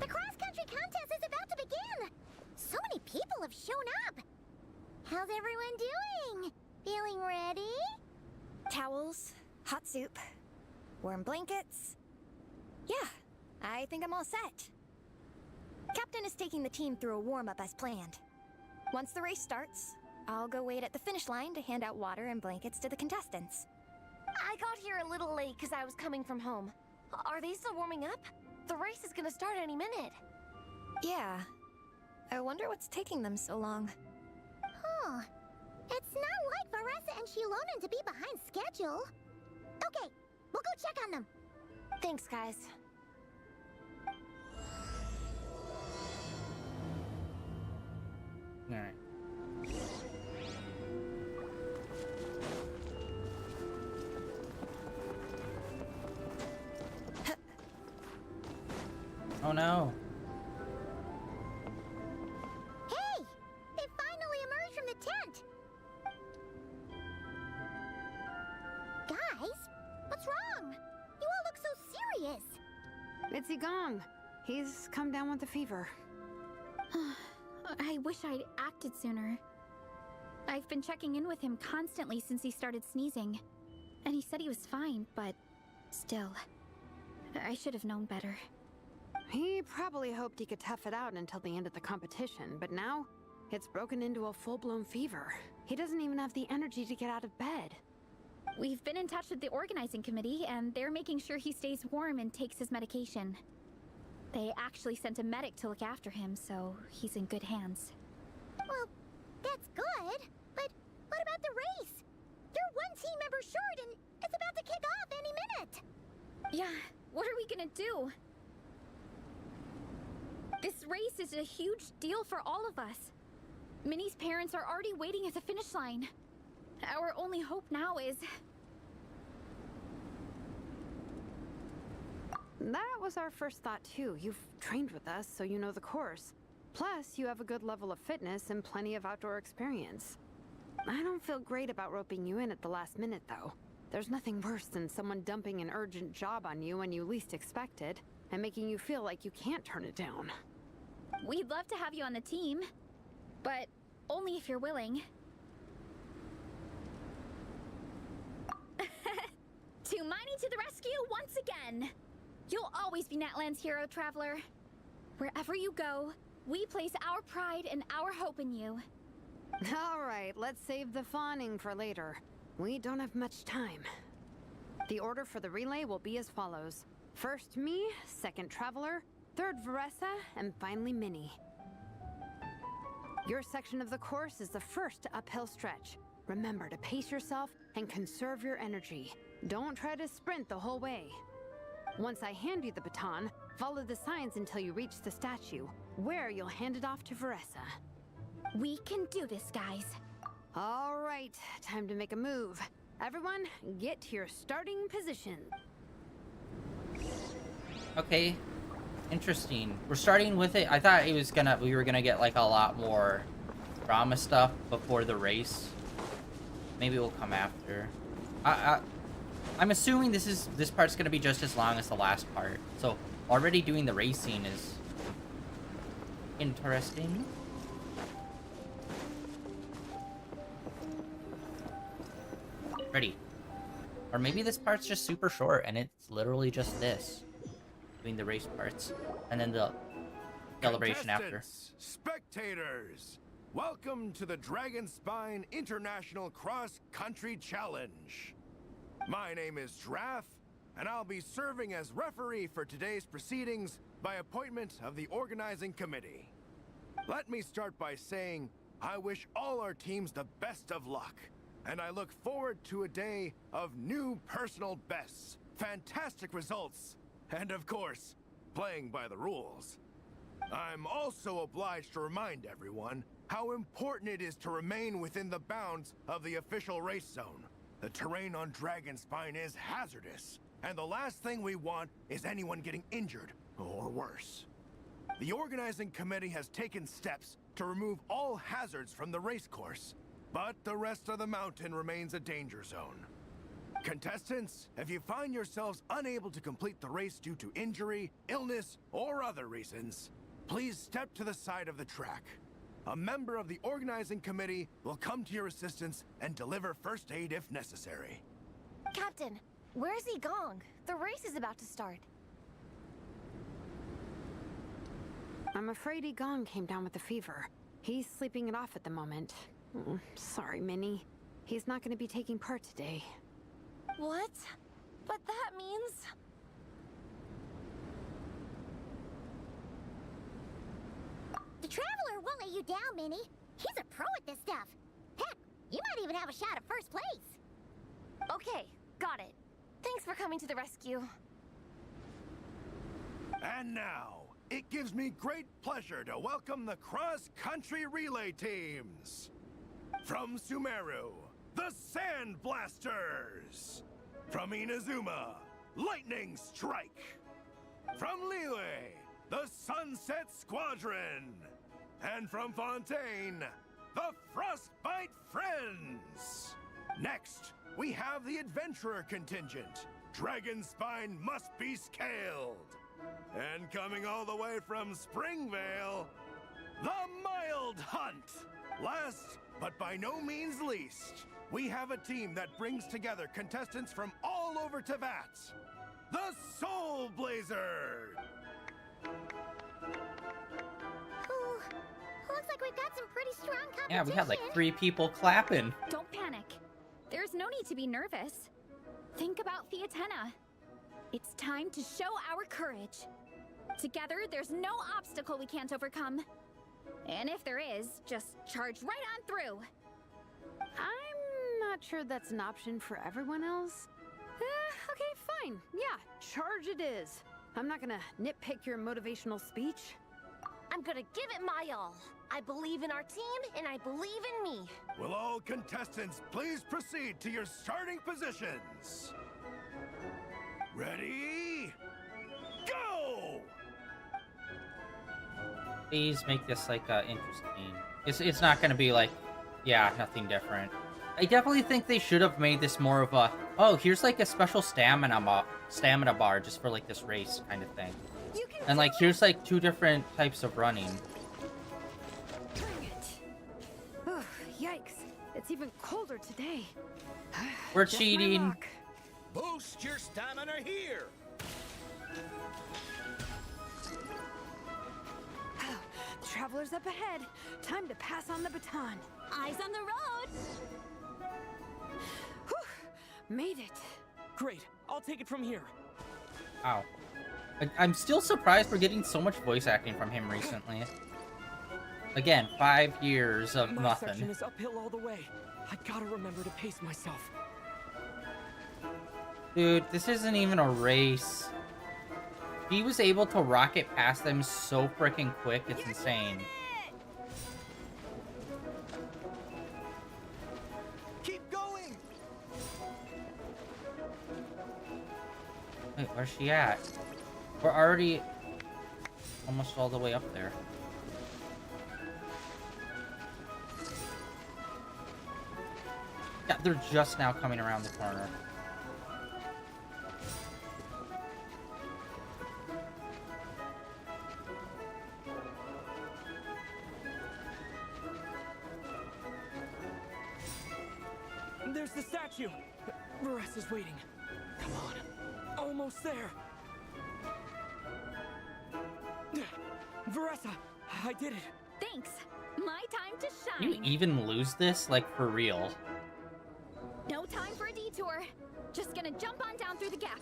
The cross-country contest is about to begin! So many people have shown up! How's everyone doing? Feeling ready? Towels, hot soup, warm blankets. Yeah, I think I'm all set. Captain is taking the team through a warm-up as planned. Once the race starts, I'll go wait at the finish line to hand out water and blankets to the contestants. I got here a little late because I was coming from home. Are they still warming up? The race is gonna start any minute. Yeah. I wonder what's taking them so long. Huh. It's not like Varessa and Shilonen to be behind schedule. Okay, we'll go check on them. Thanks, guys. Alright. Oh no. Hey! They finally emerged from the tent! Guys, what's wrong? You all look so serious. It's Igong. He's come down with a fever. I wish I'd acted sooner. I've been checking in with him constantly since he started sneezing. And he said he was fine, but still. I should have known better. He probably hoped he could tough it out until the end of the competition, but now it's broken into a full-blown fever. He doesn't even have the energy to get out of bed. We've been in touch with the organizing committee, and they're making sure he stays warm and takes his medication. They actually sent a medic to look after him, so he's in good hands. Well, that's good, but what about the race? You're one team member short and it's about to kick off any minute. Yeah, what are we gonna do? This race is a huge deal for all of us. Minnie's parents are already waiting at the finish line. Our only hope now is... That was our first thought too. You've trained with us, so you know the course. Plus, you have a good level of fitness and plenty of outdoor experience. I don't feel great about roping you in at the last minute, though. There's nothing worse than someone dumping an urgent job on you when you least expect it, and making you feel like you can't turn it down. We'd love to have you on the team, but only if you're willing. To Miney to the rescue once again! You'll always be Natlan's hero, Traveler. Wherever you go, we place our pride and our hope in you. All right, let's save the fawning for later. We don't have much time. The order for the relay will be as follows. First me, second Traveler, third Varessa, and finally Minnie. Your section of the course is the first uphill stretch. Remember to pace yourself and conserve your energy. Don't try to sprint the whole way. Once I hand you the baton, follow the signs until you reach the statue, where you'll hand it off to Varessa. We can do this, guys. All right, time to make a move. Everyone, get to your starting position. Okay. Interesting. We're starting with it. I thought we were gonna get like a lot more drama stuff before the race. Maybe it will come after. I'm assuming this part's gonna be just as long as the last part. So already doing the racing is interesting. Ready. Or maybe this part's just super short and it's literally just this. Doing the race parts. And then the celebration after. Spectators, welcome to the Dragon Spine International Cross Country Challenge. My name is Draff, and I'll be serving as referee for today's proceedings by appointment of the organizing committee. Let me start by saying I wish all our teams the best of luck, and I look forward to a day of new personal bests, fantastic results, and of course, playing by the rules. I'm also obliged to remind everyone how important it is to remain within the bounds of the official race zone. The terrain on Dragon Spine is hazardous, and the last thing we want is anyone getting injured, or worse. The organizing committee has taken steps to remove all hazards from the race course, but the rest of the mountain remains a danger zone. Contestants, if you find yourselves unable to complete the race due to injury, illness, or other reasons, please step to the side of the track. A member of the organizing committee will come to your assistance and deliver first aid if necessary. Captain, where's Igong? The race is about to start. I'm afraid Igong came down with a fever. He's sleeping it off at the moment. Sorry, Minnie. He's not going to be taking part today. What? But that means... Traveler won't let you down, Minnie. He's a pro at this stuff. Heck, you might even have a shot at first place. Okay, got it. Thanks for coming to the rescue. And now, it gives me great pleasure to welcome the cross-country relay teams. From Sumeru, the Sand Blasters. From Inazuma, Lightning Strike. From Liyue, the Sunset Squadron. And from Fontaine, the Frostbite Friends. Next, we have the Adventurer contingent. Dragonspine must be scaled. And coming all the way from Springvale, the Mild Hunt. Last, but by no means least, we have a team that brings together contestants from all over Teyvat. The Soul Blazer! Ooh, looks like we've got some pretty strong competition. Yeah, we had like 3 people clapping. Don't panic. There's no need to be nervous. Think about Fiatena. It's time to show our courage. Together, there's no obstacle we can't overcome. And if there is, just charge right on through. I'm not sure that's an option for everyone else. Okay, fine. Yeah, charge it is. I'm not gonna nitpick your motivational speech. I'm gonna give it my all. I believe in our team, and I believe in me. Will all contestants please proceed to your starting positions? Ready? Go! Please make this like interesting. It's not gonna be like, yeah, nothing different. I definitely think they should have made this more of a, oh, here's like a special stamina bar just for like this race kind of thing. And like here's like 2 different types of running. Dang it. Ugh, yikes. It's even colder today. We're Just my cheating. luck. Boost your stamina here! Travelers up ahead. Time to pass on the baton. Eyes on the road! Whew, made it. Great, I'll take it from here. Wow. I'm still surprised we're getting so much voice acting from him recently. Again, 5 years of My section nothing. is uphill all the way. I gotta remember to pace myself. Dude, this isn't even a race. He was able to rocket past them so freaking quick, it's insane. Keep going! Wait, where's she at? We're already almost all the way up there. Yeah, they're just now coming around the corner. There's the statue! Varessa's waiting. Come on. Almost there. Varessa, I did it. Thanks. My time to Can you shine. even lose this? Like, for real? No time for a detour. Just gonna jump on down through the gap.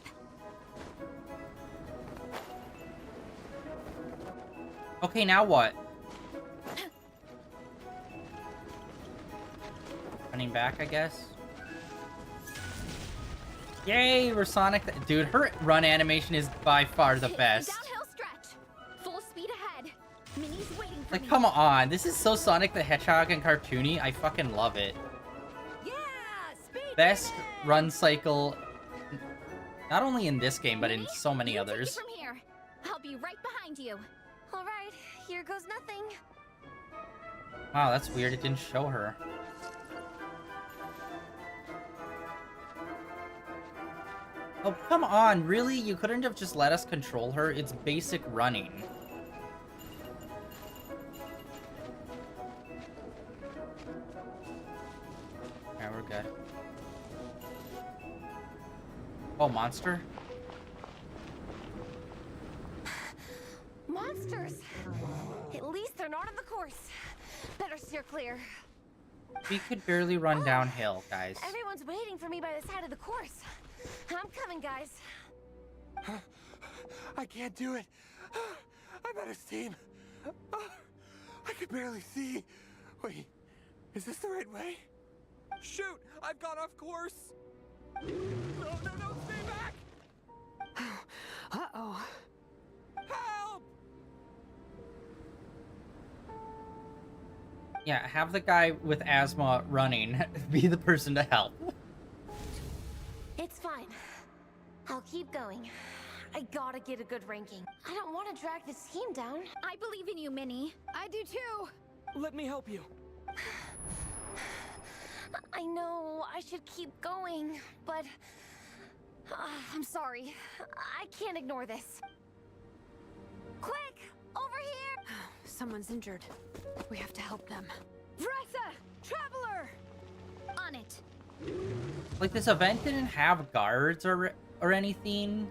Okay, now what? Running back, I guess? Yay, we're Sonic. Dude, her run animation is by far the best. Downhill stretch. Full speed ahead. Minnie's waiting for Like, me. come on. This is so Sonic the Hedgehog and cartoony. I fucking love it. Yeah! Speed Best run cycle, not only in this game, but in so many You take it others. from here. I'll be right behind you. All right, here goes nothing. Wow, that's weird. It didn't show her. Oh, come on. Really? You couldn't have just let us control her? It's basic running. Yeah, we're good. Oh, monster? Monsters! At least they're not on the course. Better steer clear. We could barely run downhill, guys. Everyone's waiting for me by the side of the course. I'm coming, guys. I can't do it. I'm out of steam. I can barely see. Wait, is this the right way? Shoot! I've gone off course! No, stay back! Uh-oh. Help! Yeah, have the guy with asthma running be the person to help. It's fine. I'll keep going. I gotta get a good ranking. I don't want to drag this team down. I believe in you, Minnie. I do too. Let me help you. I know I should keep going, but I'm sorry. I can't ignore this. Quick, over here! Someone's injured. We have to help them. Vressa! Traveler! On it. Like, this event didn't have guards or anything.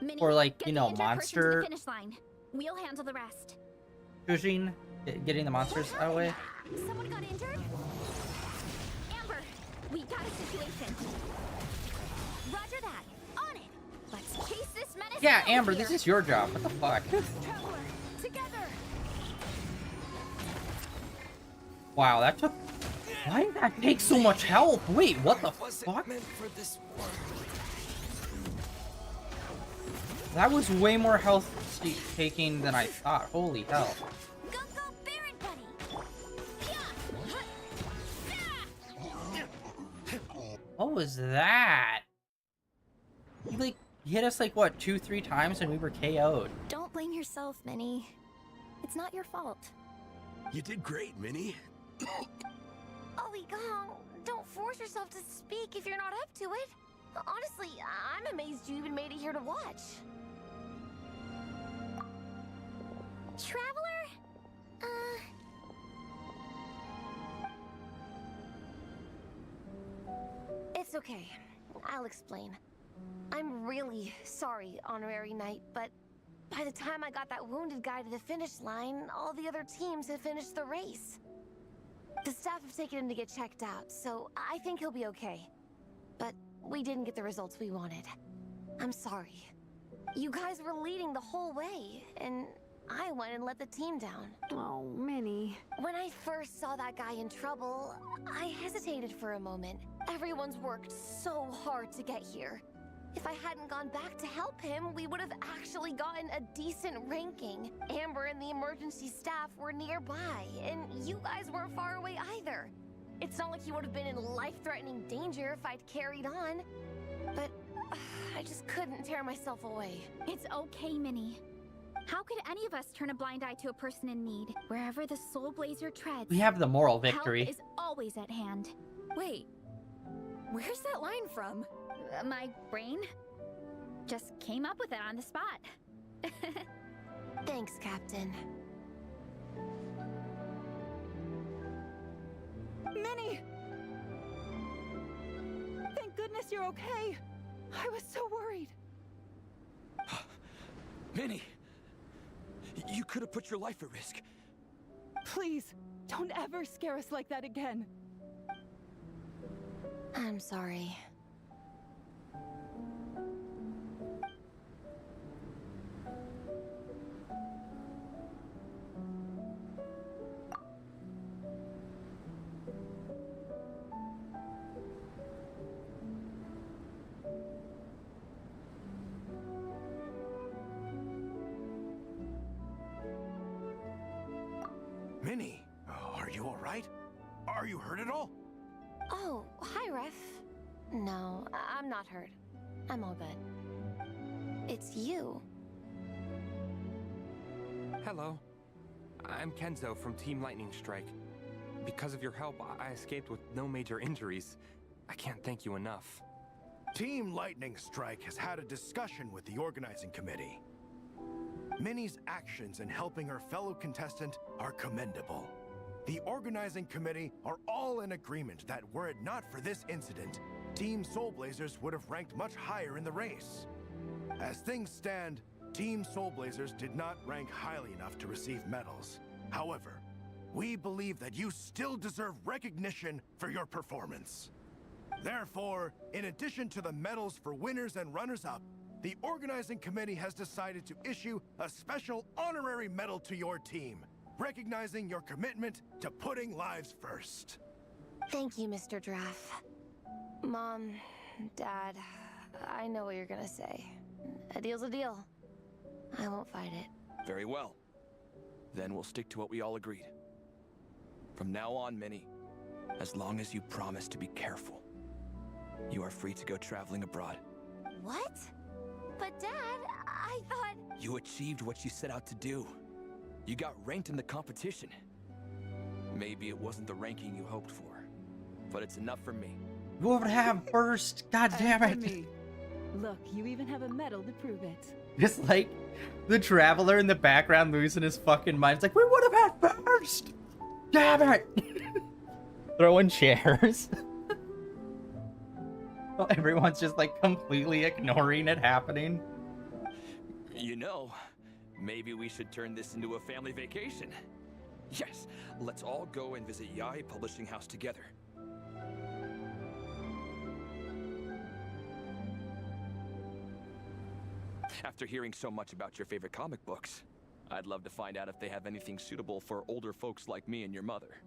Minnie, Or, like, get you the know, injured person to monster the finish line. We'll handle the rest. pushing, getting the monsters out of the way. Someone got injured? Amber, we got a situation. Roger that. On it. Let's chase this menace. Yeah, out Amber, here. this is your job. What the fuck? Traveler! Together! Wow, that took... Why did that take so much health? Wait, what the Was fuck? it meant for this world? That was way more health taking than I thought. Holy hell. Go, Baron Buddy! What was that? He, like, hit us, like, what, 2-3 times and we were KO'd. Don't blame yourself, Minnie. It's not your fault. You did great, Minnie. Ollie Gong, don't force yourself to speak if you're not up to it. Honestly, I'm amazed you even made it here to watch. Traveler? It's okay. I'll explain. I'm really sorry, Honorary Knight, but by the time I got that wounded guy to the finish line, all the other teams had finished the race. The staff have taken him to get checked out, so I think he'll be okay. But we didn't get the results we wanted. I'm sorry. You guys were leading the whole way, and I went and let the team down. Oh, Minnie. When I first saw that guy in trouble, I hesitated for a moment. Everyone's worked so hard to get here. If I hadn't gone back to help him, we would have actually gotten a decent ranking. Amber and the emergency staff were nearby, and you guys weren't far away either. It's not like you would have been in life-threatening danger if I'd carried on. But I just couldn't tear myself away. It's okay, Minnie. How could any of us turn a blind eye to a person in need? Wherever the Soul Blazer treads, We have the moral victory. help is always at hand. Wait, where's that line from? My brain just came up with it on the spot. Thanks, Captain. Minnie! Thank goodness you're okay. I was so worried. Minnie! You could have put your life at risk. Please, don't ever scare us like that again. I'm sorry. Minnie, are you all right? Are you hurt at all? Oh, hi, Ref. No, I'm not hurt. I'm all good. It's you. Hello. I'm Kenzo from Team Lightning Strike. Because of your help, I escaped with no major injuries. I can't thank you enough. Team Lightning Strike has had a discussion with the organizing committee. Minnie's actions in helping her fellow contestant are commendable. The organizing committee are all in agreement that were it not for this incident, Team Soul Blazers would have ranked much higher in the race. As things stand, Team Soul Blazers did not rank highly enough to receive medals. However, we believe that you still deserve recognition for your performance. Therefore, in addition to the medals for winners and runners-up, the organizing committee has decided to issue a special honorary medal to your team, recognizing your commitment to putting lives first. Thank you, Mr. Draff. Mom, Dad, I know what you're gonna say. A deal's a deal. I won't fight it. Very well. Then we'll stick to what we all agreed. From now on, Minnie, as long as you promise to be careful, you are free to go traveling abroad. What? But Dad, I thought... You achieved what you set out to do. You got ranked in the competition. Maybe it wasn't the ranking you hoped for, but it's enough for me. You would have first. God damn And for it. me. Look, you even have a medal to prove it. Just like the traveler in the background losing his fucking mind. It's like, we would have had first. Damn it. Throwing chairs. Well, everyone's just like completely ignoring it happening. You know, maybe we should turn this into a family vacation. Yes, let's all go and visit Yae Publishing House together. After hearing so much about your favorite comic books, I'd love to find out if they have anything suitable for older folks like me and your mother.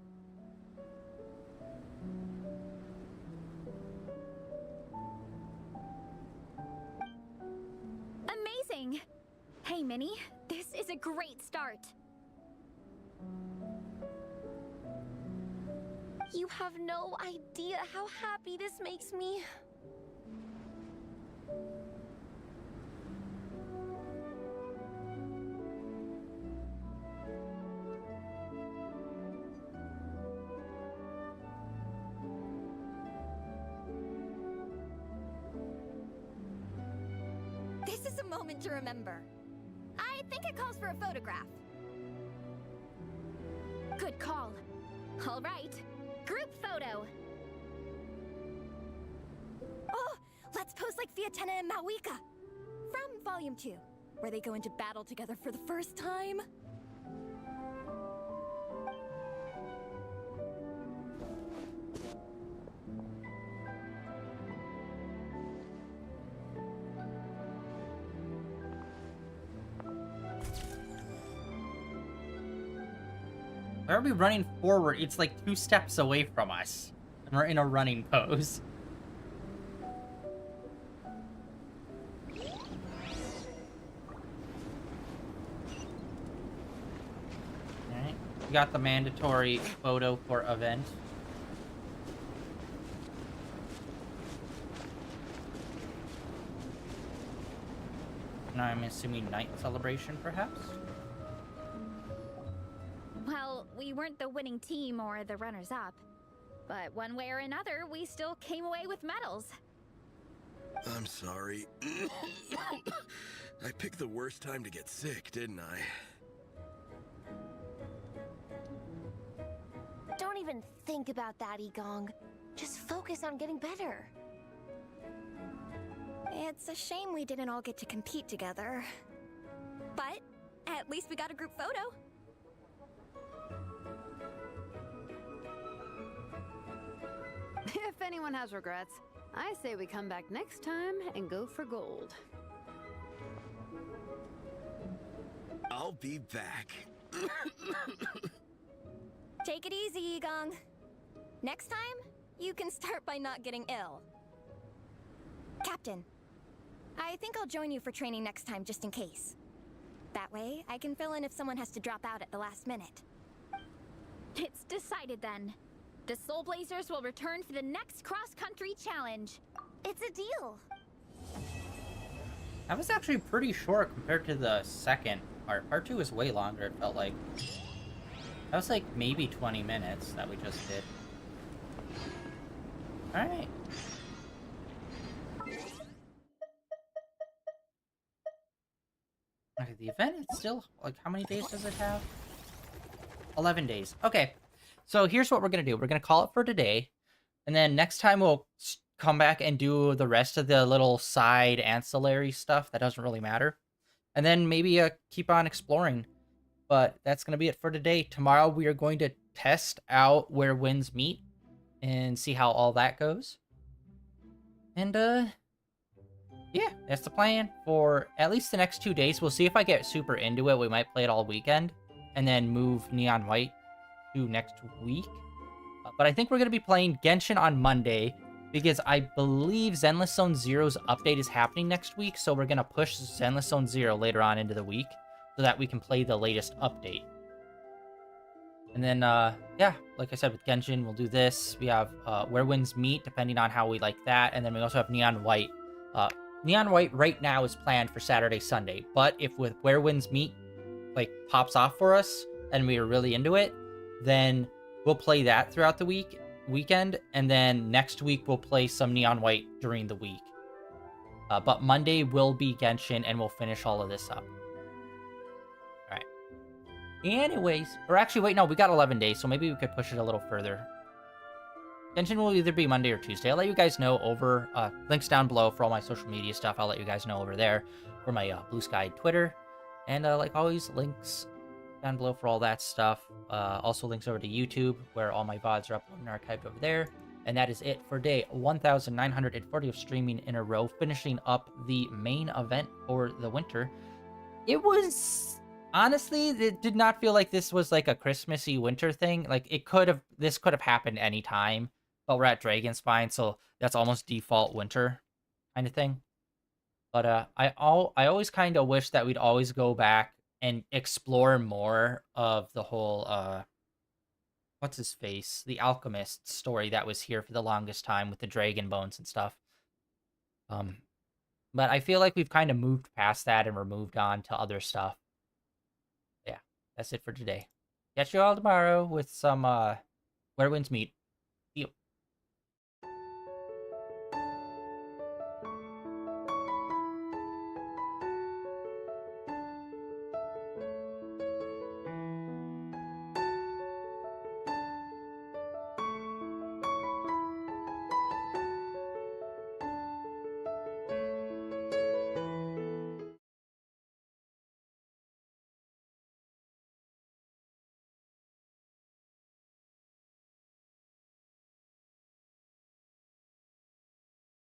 Amazing! Hey, Minnie, this is a great start. You have no idea how happy this makes me. This is a moment to remember. I think it calls for a photograph. Good call. All right, group photo. Oh, let's pose like Fiatena and Mawika from Volume 2, where they go into battle together for the first time. Why are we running forward? It's like 2 steps away from us. And we're in a running pose. Alright. We got the mandatory photo for event. Now I'm assuming night celebration, perhaps? Well, we weren't the winning team or the runners-up, but one way or another, we still came away with medals. I'm sorry. I picked the worst time to get sick, didn't I? Don't even think about that, Igong. Just focus on getting better. It's a shame we didn't all get to compete together. But at least we got a group photo. If anyone has regrets, I say we come back next time and go for gold. I'll be back. Take it easy, Igong. Next time, you can start by not getting ill. Captain, I think I'll join you for training next time just in case. That way, I can fill in if someone has to drop out at the last minute. It's decided then. The Soul Blazers will return for the next cross-country challenge. It's a deal. That was actually pretty short compared to the second part. Part 2 was way longer, it felt like. That was like maybe 20 minutes that we just did. Alright. Okay, the event is still, like, how many days does it have? 11 days. Okay. So here's what we're going to do. We're going to call it for today. And then next time we'll come back and do the rest of the little side ancillary stuff that doesn't really matter. And then maybe keep on exploring. But that's going to be it for today. Tomorrow we are going to test out where winds meet and see how all that goes. And yeah, that's the plan for at least the next 2 days. We'll see if I get super into it. We might play it all weekend. and then move Neon White to next week. But I think we're going to be playing Genshin on Monday because I believe Zenless Zone Zero's update is happening next week. So we're going to push Zenless Zone Zero later on into the week so that we can play the latest update. And then, yeah, like I said, with Genshin, we'll do this. We have Where Winds Meet, depending on how we like that. And then we also have Neon White. Neon White right now is planned for Saturday, Sunday. But if with Where Winds Meet, like, pops off for us and we are really into it, then we'll play that throughout the weekend. And then next week, we'll play some Neon White during the week. But Monday will be Genshin, and we'll finish all of this up. Anyways, or actually, wait, no, we got 11 days, so maybe we could push it a little further. Genshin will either be Monday or Tuesday. I'll let you guys know over, links down below for all my social media stuff. I'll let you guys know over there for my Blue Sky Twitter. And like always, links down below for all that stuff. Also links over to YouTube, where all my VODs are uploaded and archived over there. And that is it for day 1940 of streaming in a row, finishing up the main event for the winter. It was... Honestly, it did not feel like this was like a Christmassy winter thing. Like this could have happened anytime, but we're at Dragonspine, so that's almost default winter kind of thing. But I always kind of wish that we'd always go back and explore more of the whole what's his face, the alchemist story that was here for the longest time with the dragon bones and stuff. But I feel like we've kind of moved past that and we're moved on to other stuff. That's it for today. Catch you all tomorrow with some Where Winds Meet.